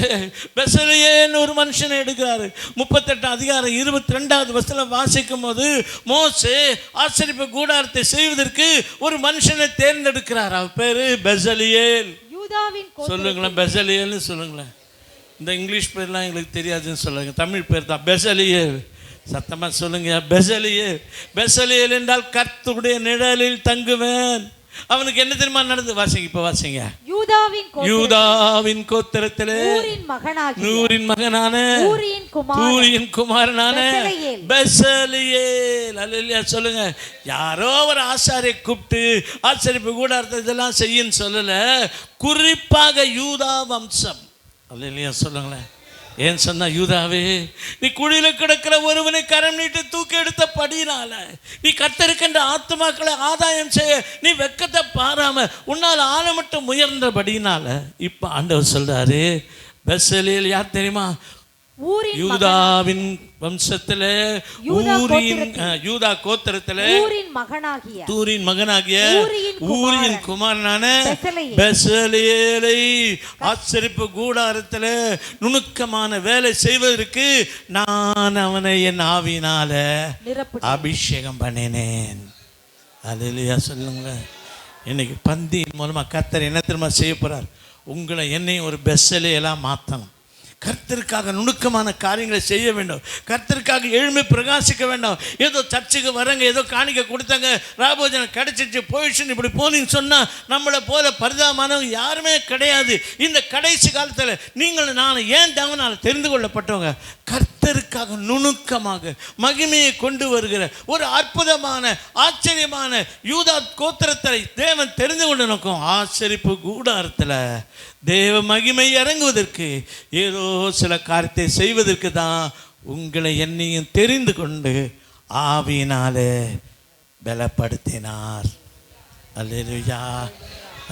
[SPEAKER 7] பெசலியேன்னு ஒரு மனுஷனை எடுக்கிறாரு. 38ஆம் அதிகாரம் 22வது வசனம் வாசிக்கும் போது மோசே ஆசரிப்பு கூடாரத்தை செய்வதற்கு ஒரு மனுஷனை தேர்ந்தெடுக்கிறார். அவர் பேரு பெசலியேல். சொல்லுங்களேன், பெசலியேல்னு சொல்லுங்களேன். இந்த இங்கிலீஷ் பேர்லாம் எங்களுக்கு தெரியாதுன்னு சொல்லுங்க, தமிழ் பேர் தான் பெசலியேல். சத்தமாக சொல்லுங்க, பெசலியேல். பெசலியேல் என்றால் கர்த்தருடைய நிழலில் தங்குவேன். அவனுக்கு என்ன தெரியுமா நடந்து? வாசிங்க, இப்ப வாசிங்க.
[SPEAKER 2] யூதாவின்
[SPEAKER 7] கோத்திரத்திலே நூரின் மகனான ஊரியின் குமாரனான பெசலியேல். அல்லேலூயா சொல்லுங்க. யாரோ ஒரு ஆசாரியை கூப்பிட்டு ஆசரிப்பு கூடாரத்தை இதெல்லாம் செய்யுன்னு சொல்லல, குறிப்பாக யூதா வம்சம். அல்லேலூயா சொல்லுங்களேன். ஏன் சொன்னா, யூதாவே நீ குழியில கிடக்கிற ஒருவனை கரம் நீட்டு தூக்கி எடுத்த படினால, நீ கர்த்தருக்கென்ற ஆத்துமாக்களை ஆதாயம் செய்ய நீ வெக்கத்தை பாராம உன்னால் ஆழமட்டம் உயர்ந்தபடினால, இப்ப ஆண்டவர் சொல்றாரு, பெசலேல் யார் தெரியுமா? யூதாவின் வம்சத்திலே யூதா கோத்திரத்திலே தூரின் மகனாகிய ஊரியின் குமாரனான பெசலேலை ஆசரிப்பு கூடாரத்திலே நுணுக்கமான வேலை செய்வதற்கு நான் அவனை என் ஆவியினால அபிஷேகம் பண்ணினேன். அல்லேலூயா சொல்லுங்க. இன்னைக்கு பந்தியின் மூலமா கர்த்தர் என்ன தெரியுமா செய்ய போறார்? உங்களை என்னையும் ஒரு பெசலேலா மாற்றணும். கர்த்தருக்காக நுணுக்கமான காரியங்களை செய்ய வேண்டும். கர்த்தருக்காக எழுமை பிரகாசிக்க வேண்டும். ஏதோ சர்ச்சுக்கு வரங்க, ஏதோ காணிக்க கொடுத்தாங்க, ராபோஜனம் கிடைச்சிச்சு போயிடுச்சுன்னு இப்படி போனீங்கன்னு சொன்னால் நம்மளை போல பரிதாபமானவங்க யாருமே கிடையாது. இந்த கடைசி காலத்தில் நீங்கள் நான் ஏன் தேவனால் தெரிந்து கொள்ளப்பட்டவங்க? கர்த்தருக்காக நுணுக்கமாக மகிமையை கொண்டு வருகிற ஒரு அற்புதமான ஆச்சரியமான யூதா கோத்திரத்தை தேவன் தெரிந்து கொண்டு நோக்கம். ஆசரிப்பு கூடாரத்தில் தேவ மகிமை இறங்குவதற்கு, ஏதோ சில காரியத்தை செய்வதற்கு தான் உங்களை என்னையும் தெரிந்து கொண்டு ஆவியினாலே பலப்படுத்தினார். அல்லேலூயா,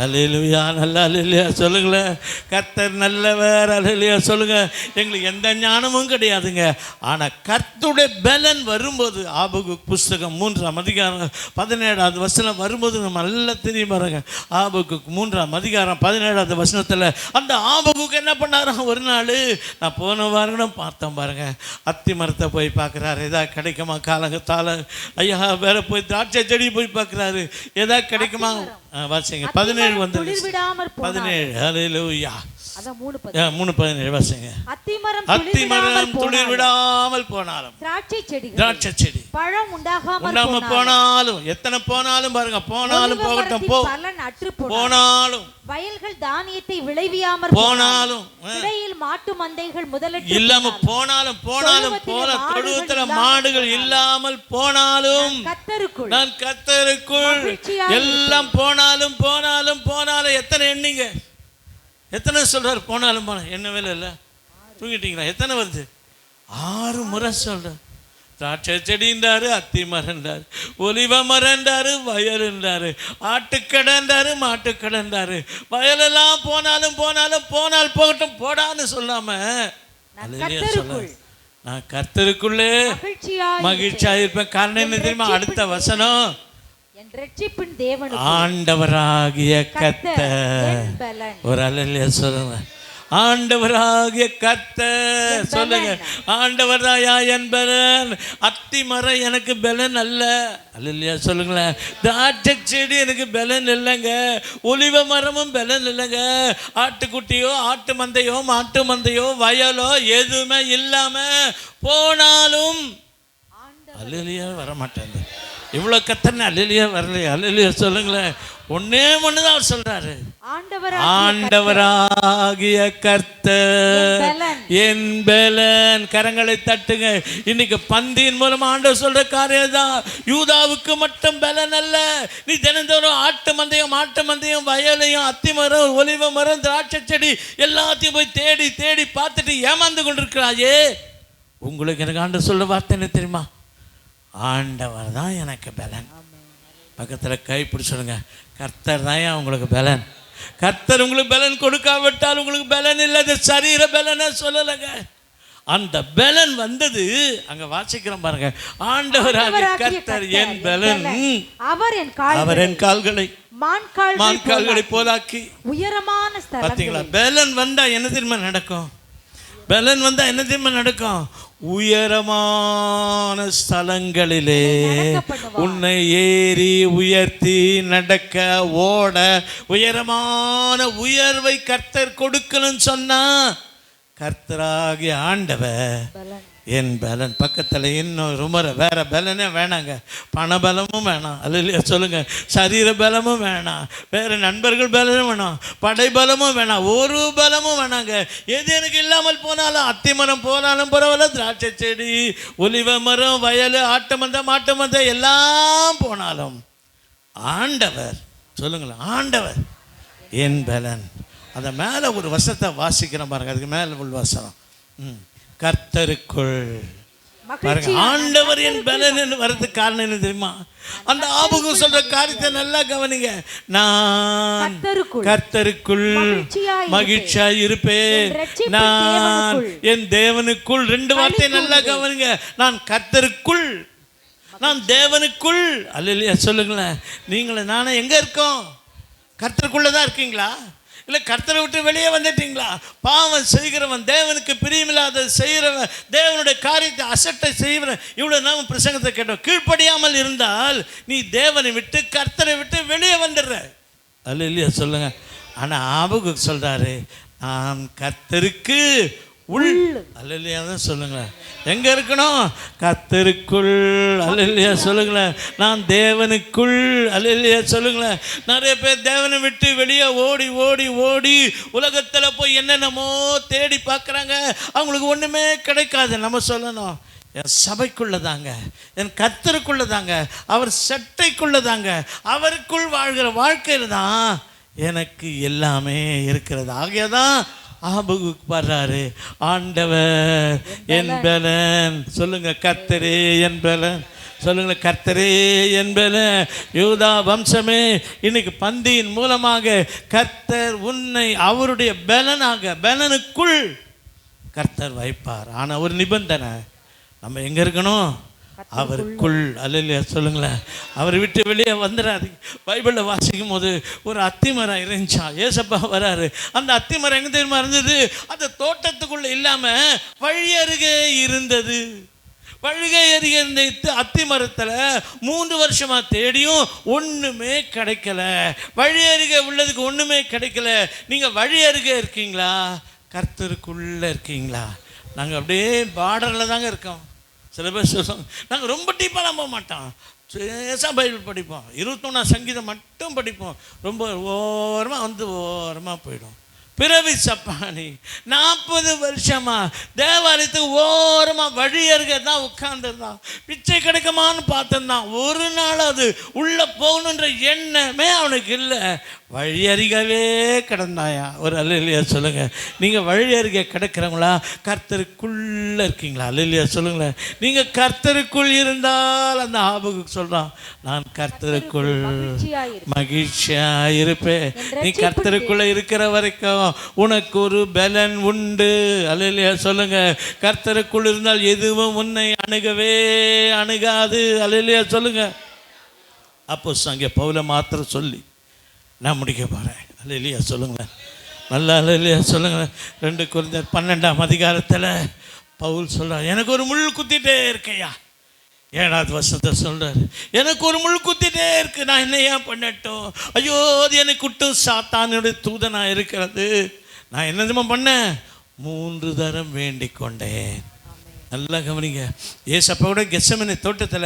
[SPEAKER 7] அல்லேலூயா, நல்ல அல்லேலூயா சொல்லுங்களேன். கர்த்தர் நல்லவர். அல்லேலூயா சொல்லுங்க. எங்களுக்கு எந்த ஞானமும் கிடையாதுங்க, ஆனால் கர்த்தருடைய பலன் வரும்போது, ஆபகுக் புஸ்தகம் 3ஆம் அதிகாரம் 17வது வசனம் வரும்போது நம்ம நல்லா தெரியும் பாருங்க. ஆபகுக் 3ஆம் அதிகாரம் 17வது வசனத்தில் அந்த ஆபகுக் என்ன பண்ணாராம்? ஒரு நாள் நான் போன வாரம் பார்த்தேன் பாருங்க, அத்தி மரத்தை போய் பார்க்குறாரு, எதாவது கிடைக்குமா காலங்கத்தால். ஐயா வேற போய் திராட்சை செடி போய் பார்க்குறாரு, எதாவது கிடைக்குமா? வாசிங்க 17 வந்து 17. ஹல்லேலூயா. 3:17 வாசிங்க. அத்திமரம் துளிர் விடாமல் போனாலும், திராட்சை செடி பழம் உண்டாகாம போனாலும், எத்தனை போனாலும் பாருங்க, போனாலும் போகட்டும், போனாலும்
[SPEAKER 2] வயல்கள் தானியத்தை விளைவியாமற் போனாலும், இடையில் மாட்டு மந்தைகள் முதலிட்டு
[SPEAKER 7] இல்லாம போனாலும், போல தொழுவத்துல மாடுகள் இல்லாமல் போனாலும், நான் கர்த்தருக்குள் எல்லாம் போனாலும் எத்தனை எண்ணிங்க? எத்தனை சொல்றாரு? போனாலும் என்ன வேலை இல்லை, தூங்கிட்டீங்களா? எத்தனை வருது? 6 முறை சொல்றாரு. திராட்சை செடின்றாரு, அத்தி மரண்டாரு, ஒலிவ மரண்டாரு, வயலுன்றாரு, ஆட்டுக்கடன்றாரு, மாட்டுக்கடன்றாரு. வயலெல்லாம் போனாலும் போனால் போகட்டும், போடான்னு சொல்லாம நான் கர்த்தருக்குள்ளே மகிழ்ச்சியா இருப்பேன். காரணம் என்ன தெரியுமா? அடுத்த வசனம், ஆண்டவராகிய கர்த்தர். ஒரு அல்லேலூயா சொல்லுங்க. ஆண்டவராகிய கர்த்தர் சொல்லுங்க. ஆண்டவர் தாயா என் பலன். அத்தி மரம் எனக்கு பலன் அல்ல. அல்லேலூயா சொல்லுங்களேன். திராட்சை செடி எனக்கு பலன் இல்லைங்க, ஒலிவ மரமும் பலன் இல்லைங்க, ஆட்டுக்குட்டியோ ஆட்டு மந்தையோ மாட்டு மந்தையோ வயலோ எதுவுமே இல்லாம போனாலும் அல்லேலூயா வர மாட்டேன். இவ்வளோ கத்தனை அல்லேலூயா வரலையா? அல்லேலூயா சொல்லுங்களேன். ஒண்ணுதான் சொல்றாரு, ஆண்டவராகிய கர்த்தர் என் பலன். கரங்களை தட்டுங்க. இன்னைக்கு பந்தியின் மூலம் ஆண்டவர் சொல்ற காரியம் தான். யூதாவுக்கு மட்டும் பலன் அல்ல. நீ தினந்தோறும் ஆட்டு மந்தையும் வயலையும் அத்தி மரம் ஒலிவ மரம் திராட்சை செடி எல்லாத்தையும் போய் தேடி பார்த்துட்டு ஏமாந்து கொண்டிருக்கிறாயே. உங்களுக்கு எனக்கு ஆண்டவர் சொல்ற வார்த்தை என்ன தெரியுமா? ஆண்டவர் தான் எனக்கு பலன். பக்கத்தில் கைப்பிடி சொல்லுங்க, கர்த்தர் தான் உங்களுக்கு பலன். கர்த்தர் உங்களுக்கு பலன் கொடுக்காவிட்டால் உங்களுக்கு பலன் இல்லை. அது சரீர பலனை சொல்லலைங்க. அந்த பலன் வந்தது அங்க வாசிக்கிறோம் பாருங்க. ஆண்டவராகிய கர்த்தர் என் பலன், அவர் என் கால்களை மான்கால்களை போலாக்கி உயரமான ஸ்தலங்களில். பார்த்தீங்களா? பலன் வந்தா என்ன தெரியுமா நடக்கும்? பலன் வந்தா என்ன தெரியுமா நடக்கும்? உயரமான ஸ்தலங்களிலே உன்னை ஏறி உயர்த்தி நடக்க ஓட உயரமான உயர்வை கர்த்தர் கொடுக்கணும்னு சொன்னா, கர்த்தராகிய ஆண்டவர் என் பலன். பக்கத்தில் இன்னும் ரொம்ப வேற பலனே வேணாங்க. பணபலமும் வேணாம், அல்ல சொல்லுங்க. சரீர பலமும் வேணாம், வேற நண்பர்கள் பலமும் வேணாம், படைபலமும் வேணாம், ஒரு பலமும் வேணாங்க. எது எனக்கு இல்லாமல் போனாலும், அத்திமரம் போனாலும் பரவாயில்ல, திராட்சை செடி, ஒலிவ மரம், வயல், ஆட்டமந்தம், மாட்டமந்தம் எல்லாம் போனாலும் ஆண்டவர், சொல்லுங்களேன், ஆண்டவர் என் பலன். அந்த மேலே ஒரு வசனத்தை வாசிக்கிறேன் பாருங்க. அதுக்கு மேலே உள்ள வசனம், கர்த்தருக்குள் பாருங்க. ஆண்டவர் என் பலன் வர்றதுக்கு காரணம் என்ன தெரியுமா? அந்த ஆபுகு சொல்ற காரியத்தை நல்லா கவனிங்க. நான் கர்த்தருக்குள் மகிழ்ச்சியா இருப்பேன், நான் என் தேவனுக்குள். 2 வார்த்தை நல்லா கவனிங்க. நான் கர்த்தருக்குள், நான் தேவனுக்குள். அல்லேலூயா சொல்லுங்களேன். நீங்களே நானே எங்க இருக்கோம்? கர்த்தருக்குள்ளதான் இருக்கீங்களா? இல்லை கர்த்தரை விட்டு வெளியே வந்துட்டீங்களா? பாவம் செய்கிறவன், தேவனுக்கு பிரியமில்லாத செய்கிறவன், தேவனுடைய காரியத்தை அசட்டை செய்கிறவன், இவ்வளோ நாம பிரசங்கத்தை கேட்டோம். கீழ்ப்படியாமல் இருந்தால் நீ தேவனை விட்டு கர்த்தரை விட்டு வெளியே வந்துடுற. அல்ல இல்லையா சொல்லுங்க. ஆனால் ஆபுகு சொல்றாரு, நான் கர்த்தருக்கு உள். அல்லையா தான் சொல்லுங்களேன். எங்க இருக்கணும்? கர்த்தருக்குள். அல்லையா சொல்லுங்களேன். நான் தேவனுக்குள். அல்லையா சொல்லுங்களேன். நிறைய பேர் தேவனை விட்டு வெளியே ஓடி ஓடி ஓடி உலகத்தில் போய் என்னென்னமோ தேடி பார்க்குறாங்க. அவங்களுக்கு ஒன்றுமே கிடைக்காது. நம்ம சொல்லணும், என் சபைக்குள்ளதாங்க, என் கர்த்தருக்குள்ளதாங்க, அவர் சட்டைக்குள்ளதாங்க, அவருக்குள் வாழ்கிற வாழ்க்கையில் தான் எனக்கு எல்லாமே இருக்கிறது. ஆகையதான் ஆபுகு பாடுறாரு, ஆண்டவர் என் பலன். சொல்லுங்க, கர்த்தரே என் பலன். சொல்லுங்க, கர்த்தரே என் பலன். யூதா வம்சமே, இன்னைக்கு பந்தியின் மூலமாக கர்த்தர் உன்னை அவருடைய பலனாக, பலனுக்குள் கர்த்தர் வைப்பார். ஆனால் ஒரு நிபந்தனை, நம்ம எங்க இருக்கணும்? அவருக்குள். அல்லையா சொல்லுங்களேன். அவரை விட்டு வெளியே வந்துடாதீங்க. பைபிளில் வாசிக்கும் போது ஒரு அத்திமரம் இருந்துச்சா, ஏசப்பா வராரு. அந்த அத்திமரம் எங்க தெரியுமா இருந்தது? அந்த தோட்டத்துக்குள்ள இல்லாம வழி அருகே இருந்தது. வழிகை அருகே இருந்த அத்திமரத்தில் 3 வருஷமா தேடியும் ஒண்ணுமே கிடைக்கல. வழி அருகே உள்ளதுக்கு ஒண்ணுமே கிடைக்கல. நீங்க வழி அருகே இருக்கீங்களா? கர்த்தருக்குள்ள இருக்கீங்களா? நாங்கள் அப்படியே பார்டரில் தாங்க இருக்கோம். சில பேர் சொல்லுவாங்க, நாங்கள் ரொம்ப டீப்பாக நம்ப மாட்டோம், சேசாக பைபிள் படிப்போம், 21 சங்கீதம் மட்டும் படிப்போம், ரொம்ப ஓரமாக வந்து ஓரமாக போயிடும். பிறவி சப்பானி 40 வருஷமா தேவாலயத்துக்கு ஓரமாக வழி அருகே தான் உட்கார்ந்துருந்தான். பிச்சை கிடைக்குமான்னு பார்த்துருந்தான். ஒரு நாள் அது உள்ளே போகணுன்ற எண்ணமே அவனுக்கு இல்லை. வழி அருகவே கிடந்தாயா? ஒரு அல்லையா சொல்லுங்க. நீங்கள் வழி அருகே கிடக்கிறவங்களா? கர்த்தருக்குள்ள இருக்கீங்களா? அல்லையா சொல்லுங்களேன். நீங்கள் கர்த்தருக்குள் இருந்தால், அந்த ஆபுகு சொல்கிறான், நான் கர்த்தருக்குள் மகிழ்ச்சியா இருப்பேன். நீ கர்த்தருக்குள்ள இருக்கிற வரைக்கும் உனக்கு ஒரு பலன் உண்டு. அல்லையா சொல்லுங்க. கர்த்தருக்குள் இருந்தால் எதுவும் உன்னை அணுகவே அணுகாது. அல்லையா சொல்லுங்க. அப்போ அங்கே பவுல மாத்திரம் சொல்லி நான் முடிக்க போகிறேன். அல்லையா சொல்லுங்களேன். நல்லா அல்லையா சொல்லுங்களேன். 2 கொரிந்தியர் 12ஆம் அதிகாரத்தில் பவுல் சொல்கிறார், எனக்கு ஒரு முள் குத்திட்டே இருக்கையா. 7வது வசனத்தை சொல்கிறார், எனக்கு ஒரு முள் குத்திட்டே இருக்கு, நான் என்ன ஏன் பண்ணட்டும்? ஐயோ, அது எனக்கு குட்டும் சாத்தானுடைய தூதனாக இருக்கிறது. நான் என்னதுமா பண்ணேன்? 3 தரம் வேண்டிக் கொண்டேன். நல்லா கவனிங்க. ஏசப்பாவோட கெத்செமனே தோட்டத்தில்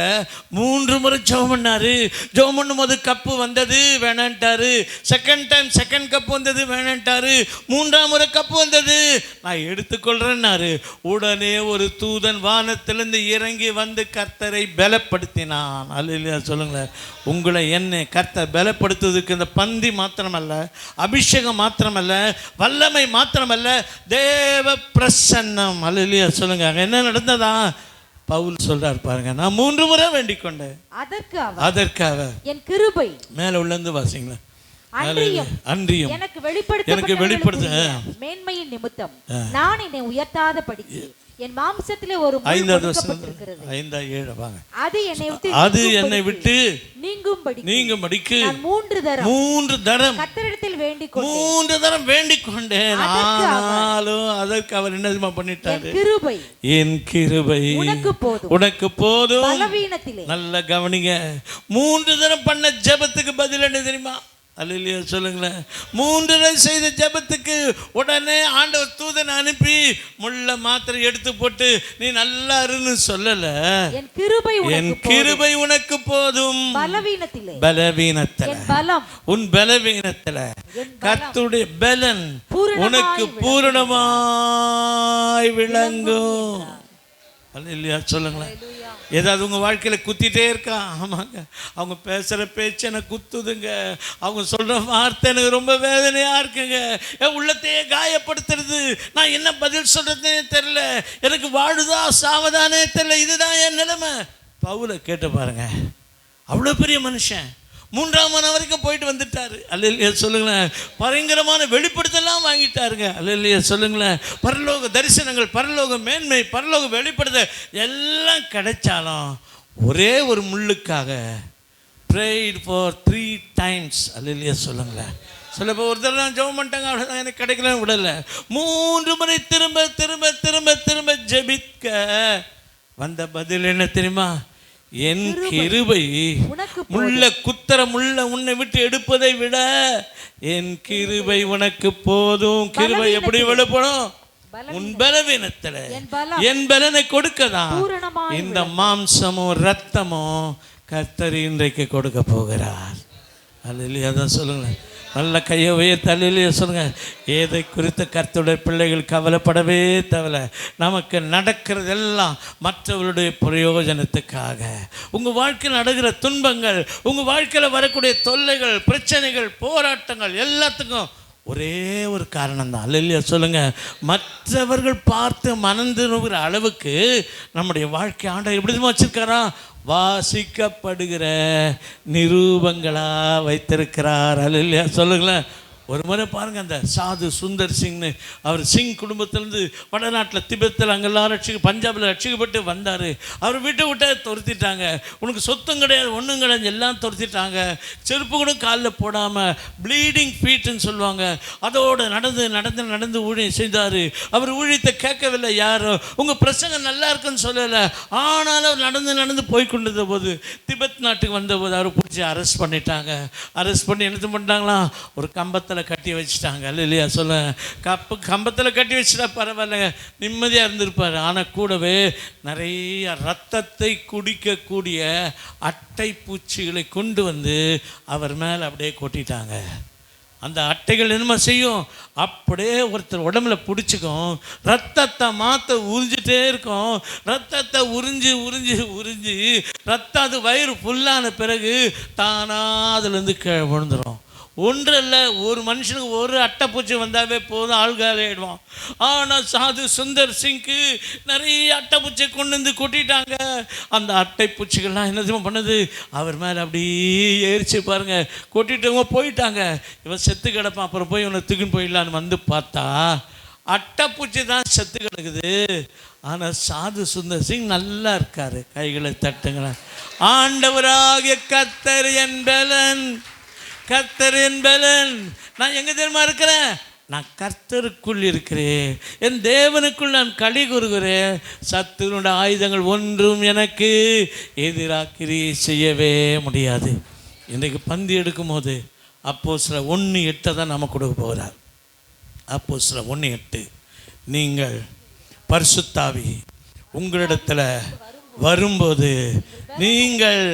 [SPEAKER 7] 3 முறை ஜெபம் பண்ணாரு. ஜெபம் பண்ணும்போது கப்பு வந்தது, வேணான்ட்டாரு. செகண்ட் டைம் செகண்ட் கப்பு வந்தது, வேணான்ட்டாரு. 3ஆம் முறை கப்பு வந்தது, நான் எடுத்துக்கொள்றேன்னாரு. உடனே ஒரு தூதன் வானத்திலிருந்து இறங்கி வந்து கர்த்தரை பலப்படுத்தினான். அல்லையா சொல்லுங்களேன். உங்களை என்ன கர்த்தர் பலப்படுத்துவதற்கு இந்த பந்தி மாத்திரமல்ல, அபிஷேகம் மாத்திரமல்ல, வல்லமை மாத்திரமல்ல, தேவ பிரசன்னம். அல்லையா சொல்லுங்க. அங்கே என்ன நடந்ததா? பவுல் சொல்றார் பாருங்க, நான் 3 முறை வேண்டிக் கொண்டேன். அதற்காக என் கிருபை மேல உள்ளந்து வாசிங்களா. அன்றியும் எனக்கு வெளிப்படுத்த மேன்மையின் நிமித்தம் நான் என்னை உயர்த்தாத படிக்கு என் மாம்சத்திலே ஒரு முள் கொடுக்கப்பட்டிருக்கிறது. 5-7 வாங்க. அது என்னை விட்டு நீங்கும்படிக்கு நான் 3 தரம் கர்த்தரிடத்தில் வேண்டிக் கொண்டேன். ஆனாலும் அதற்கு அவர் என்ன பண்ணிட்டாரு? என் கிருபை உனக்கு போதும். பலவீனத்திலே. நல்ல கவனிங்க. 3 தரம் பண்ண ஜெபத்துக்கு பதில் என்ன தெரியுமா? அல்லேலூயா சொல்லுங்களேன். 3 தடவை செய்த ஜெபத்துக்கு உடனே ஆண்டவர் தூதனை அனுப்பி முள்ள மாத்திரை எடுத்து போட்டு நீ நல்லா இருன்னு சொல்லல.
[SPEAKER 2] என் கிருபை
[SPEAKER 7] உனக்கு போதும்.
[SPEAKER 2] பலவீனத்திலே
[SPEAKER 7] உன் பலவீனத்துல கர்த்தருடைய பலன் உனக்கு பூரணமாய் விளங்கும். அல்லேலூயா சொல்லுங்களேன். ஏதாவது உங்கள் வாழ்க்கையில் குத்திட்டே இருக்கா? ஆமாங்க, அவங்க பேசுகிற பேச்சு எனக்கு குத்துதுங்க, அவங்க சொல்கிற வார்த்தை எனக்கு ரொம்ப வேதனையாக இருக்குங்க, என் உள்ளத்தையே காயப்படுத்துறது, நான் என்ன பதில் சொல்கிறதுனே தெரில, எனக்கு வாழுதா சாவதானே தெரில, இதுதான் என் நிலைமை. பவுலை கேட்டு பாருங்க, அவ்வளோ பெரிய மனுஷன் 3ஆம் மணி வரைக்கும் போயிட்டு வந்துட்டாரு. அல்லேலூயா சொல்லுங்களேன். பயங்கரமான வெளிப்படுத்தலாம் வாங்கிட்டாருங்க. அல்லேலூயா சொல்லுங்களேன். பரலோக தரிசனங்கள், பரலோக மேன்மை, பரலோக வெளிப்படுத்த எல்லாம் கிடைச்சாலும் ஒரே ஒரு முள்ளுக்காக prayed for 3 times. அல்லேலூயா சொல்லுங்களேன். சில பேர் ஒரு தடவை நான் ஜெபம் பண்ணிட்டாங்க, அவ்வளோதான், எனக்கு கிடைக்கல, விடலை. 3 முறை திரும்ப திரும்ப திரும்ப திரும்ப ஜெபிக்க வந்த பதில் என்ன தெரியுமா? என் கிருபை முள்ள குத்தர முள்ள உன்னை விட்டு எடுப்பதை விட என் கிருபை உனக்கு போதும். கிருபை எப்படி வெளிப்படும்? உன் பலவீனத்துல என் பலனை கொடுக்கதான் இந்த மாம்சமும் ரத்தமும் கர்த்தர் இன்றைக்கு கொடுக்க போகிறார். அல்லேலூயா. அதான் சொல்லுங்களேன். நல்ல கையை உயர்த்தி அல்லேலூயா சொல்லுங்க. ஏதை குறித்த கர்த்தருடைய பிள்ளைகள் கவலைப்படவே தேவையில்ல. நமக்கு நடக்கிறதெல்லாம் மற்றவர்களுடைய பிரயோஜனத்துக்காக. உங்கள் வாழ்க்கையில் நடக்கிற துன்பங்கள், உங்கள் வாழ்க்கையில் வரக்கூடிய தொல்லைகள், பிரச்சனைகள், போராட்டங்கள் எல்லாத்துக்கும் ஒரே ஒரு காரணம் தான். அல்லேலூயா சொல்லுங்க. மற்றவர்கள் பார்த்து மனந்திருக்கிற அளவுக்கு நம்முடைய வாழ்க்கை ஆண்டவர் எப்படி வச்சிருக்காரா? வாசிக்கப்படுகிற நிரூபங்களா வைத்திருக்கிறார். அல்லேலூயா சொல்லுங்களேன். ஒரு முறை பாருங்கள், அந்த சாது சுந்தர் சிங்னு, அவர் சிங் குடும்பத்திலேருந்து வடநாட்டில் திபெத்தில் அங்கெல்லாம் பஞ்சாபில் ரட்சிக்கப்பட்டு வந்தார். அவர் வீட்டை விட்டே துரத்திட்டாங்க. உனக்கு சொத்தும் கிடையாது, ஒன்றும் கிடையாது, எல்லாம் துரத்திட்டாங்க. செருப்பு கூட காலில் போடாமல் ப்ளீடிங் ஃபீட்டுன்னு சொல்லுவாங்க, அதோடு நடந்து நடந்து நடந்து ஊழியம் செய்தார். அவர் ஊழியத்தை கேட்கவில்லை யாரும். உங்கள் பிரசங்கம் நல்லா இருக்குன்னு சொல்லலை. ஆனாலும் அவர் நடந்து நடந்து போய் கொண்டிருந்த போது திபெத் நாட்டுக்கு வந்தபோது அவர் பிடிச்சி அரெஸ்ட் பண்ணிட்டாங்க. அரெஸ்ட் பண்ணி என்ன பண்ணிட்டாங்களாம்? ஒரு கம்பத்தில் கட்டி வச்சுட்டாங்க. இல்லையா சொல்ல, கம்பத்தில் கட்டி வச்சுட்டா பரவாயில்ல, நிம்மதியாக இருந்திருப்பார். ஆனால் கூடவே நிறைய ரத்தத்தை குடிக்கக்கூடிய அட்டை பூச்சிகளை கொண்டு வந்து அவர் மேலே அப்படியே கொட்டிட்டாங்க. அந்த அட்டைகள் என்னமா செய்யும்? அப்படியே ஒருத்தர் உடம்புல பிடிச்சிக்கும், ரத்தத்தை மாற்ற உறிஞ்சிட்டே இருக்கும். ரத்தத்தை உறிஞ்சி உறிஞ்சி உறிஞ்சி ரத்தம் அது வயிறு ஃபுல்லான பிறகு தானாக அதுலேருந்து கீழே விழுந்துடும். ஒன்றில் ஒரு மனுஷனுக்கு ஒரு அட்டைப்பூச்சி வந்தாவே போதும், ஆள்காலி ஆகிடுவான். ஆனால் சாது சுந்தர் சிங்க்கு நிறைய அட்டைப்பூச்சியை கொண்டு வந்து கொட்டிட்டாங்க. அந்த அட்டைப்பூச்சிகள்லாம் என்ன பண்ணுது? அவர் மேலே அப்படியே ஏறிச்சு பாருங்க, கொட்டிட்டவங்க போயிட்டாங்க. இவன் செத்து கிடப்பான். அப்புறம் போய் இவனை தூக்கின்னு போயிடலான்னு வந்து பார்த்தா அட்டைப்பூச்சி தான் செத்து கிடக்குது. ஆனால் சாது சுந்தர் சிங் நல்லா இருக்காரு. கைகளை தட்டுங்களேன். ஆண்டவராகிய கர்த்தர் என் பலன், கர்த்தர் என் பலன். நான் எங்கே தெரியுமா இருக்கிறேன்? நான் கர்த்தருக்குள் இருக்கிறேன், என் தேவனுக்குள் நான் களி கூறுகிறேன். சத்துருடைய ஆயுதங்கள் ஒன்றும் எனக்கு எதிராக கிரியை செய்யவே முடியாது. இன்றைக்கு பந்தி எடுக்கும் போது அப்போஸ்தலர் 1:8 தான் நம்ம கொடுக்க போகிறார். அப்போஸ்தலர் 1:8, நீங்கள் பரிசுத்தாவி உங்களிடத்தில் வரும்போது நீங்கள்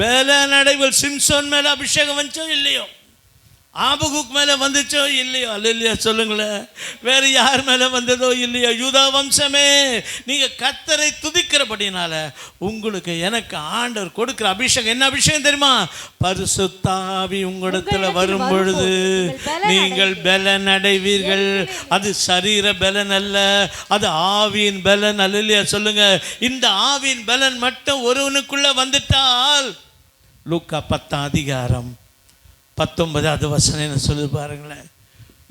[SPEAKER 7] பலன் அடைவீர்கள். சிம்சோன் மேலே அபிஷேகம் வந்துச்சோ இல்லையோ, ஆபகுக் மேலே வந்துச்சோ இல்லையோ, அல்லேலூயா சொல்லுங்களேன். வேறு யார் மேலே வந்ததோ இல்லையோ, யூதா வம்சமே நீங்கள் கர்த்தரை துதிக்கிறபடினால உங்களுக்கு எனக்கு ஆண்டவர் கொடுக்குற அபிஷேகம் என்ன அபிஷேகம் தெரியுமா? பரிசுத்தாவி உங்களிடத்தில் வரும் பொழுது நீங்கள் பலன் அடைவீர்கள். அது சரீர பலன் அல்ல, அது ஆவியின் பலன். அல்லேலூயா சொல்லுங்க. இந்த ஆவியின் பலன் மட்டும் ஒருவனுக்குள்ள வந்துட்டால், லூக்கா 10:19 என்ன சொல்லி பாருங்களேன்.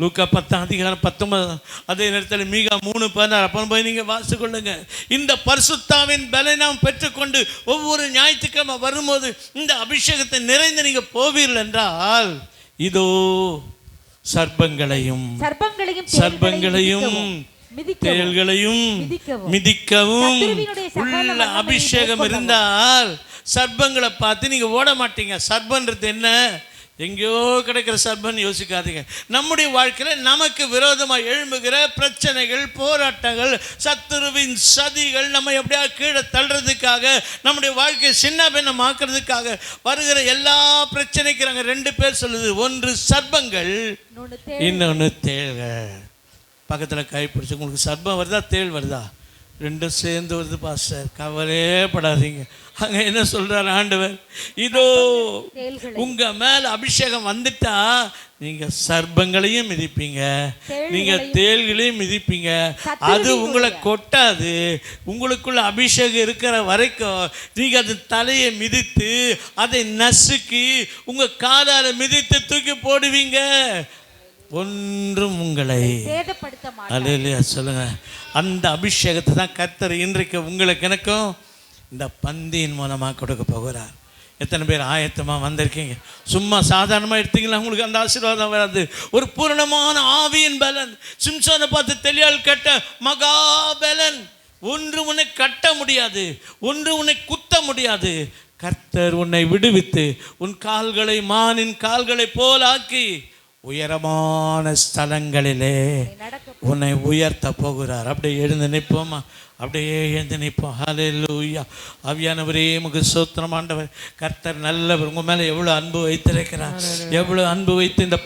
[SPEAKER 7] லூக்கா 10:19, அதே நேரத்தில் மீகா 3:16 அப்புறம் போய் நீங்கள் வாசிக்கொள்ளுங்க. இந்த பரிசுத்தாவின் பலனை நாம் பெற்றுக்கொண்டு ஒவ்வொரு ஞாயிற்றுக்கிழமை வரும்போது இந்த அபிஷேகத்தை நிறைந்து நீங்கள் போவீர்கள் என்றால், இதோ சர்ப்பங்களையும் தேள்களையும் மிதிக்கவும் உள்ள அபிஷேகம் இருந்தால் சர்ப்பங்களை பார்த்து நீங்கள் ஓட மாட்டீங்க. சர்ப்பன்றது என்ன? எங்கேயோ கிடைக்கிற சர்பன் யோசிக்காதீங்க. நம்முடைய வாழ்க்கையில் நமக்கு விரோதமாக எழும்புகிற பிரச்சனைகள், போராட்டங்கள், சத்துருவின் சதிகள் நம்ம எப்படியா கீழே தள்ளுறதுக்காக, நம்முடைய வாழ்க்கையை சின்ன பின்னமாக்குறதுக்காக வருகிற எல்லா பிரச்சனைக்கு ரெண்டு பேர் சொல்லுது. ஒன்று சர்ப்பங்கள், இன்னொன்று தேள்கள். பக்கத்தில் கைப்பிடிச்சு, உங்களுக்கு சர்ப்பம் வருதா தேள் வருதா? ரெண்டும் சேர்ந்து வருது பாஸ்டர், கவலையேப்படாதீங்க. அங்கே என்ன சொல்கிறார் ஆண்டவர்? இதோ உங்கள் மேலே அபிஷேகம் வந்துட்டா நீங்கள் சர்ப்பங்களையும் மிதிப்பீங்க, நீங்கள் தேள்களையும் மிதிப்பீங்க. அது உங்களை கொட்டாது. உங்களுக்குள்ள அபிஷேகம் இருக்கிற வரைக்கும் நீங்கள் அது தலையை மிதித்து அதை நசுக்கி உங்கள் காலால் மிதித்து தூக்கி போடுவீங்க. ஒன்றும் உங்களை அல்லேலூயா சொல்லுங்க. அந்த அபிஷேகத்தை தான் கர்த்தர் இன்றைக்கு உங்களுக்கு எனக்கும் இந்த பந்தியின் மூலமாக கொடுக்க போகிறார். எத்தனை பேர் ஆயத்தமாக வந்திருக்கீங்க? சும்மா சாதாரணமாக எடுத்தீங்களா உங்களுக்கு அந்த ஆசீர்வாதம் வராது. ஒரு பூரணமான ஆவியின் பலன். சிம்சோனை பார்த்து தெளியால் கட்ட மகாபலன். ஒன்று உன்னை கட்ட முடியாது, ஒன்று உன்னை குத்த முடியாது. கர்த்தர் உன்னை விடுவித்து உன் கால்களை மானின் கால்களை போலாக்கி உயரமான ஸ்தலங்களிலே உன்னை உயர்த்த போகிறார். அப்படியே எழுந்து நிற்போமா? அப்படியே எழுந்து நிற்போம். ஹல்லேலூயா. ஆவியானவரே உமக்கு ஸ்தோத்திரம் ஆண்டவர். கர்த்தர் நல்லவர். உங்கள் மேலே எவ்வளோ அன்பு வைத்திருக்கிறார், எவ்வளோ அன்பு வைத்து இந்த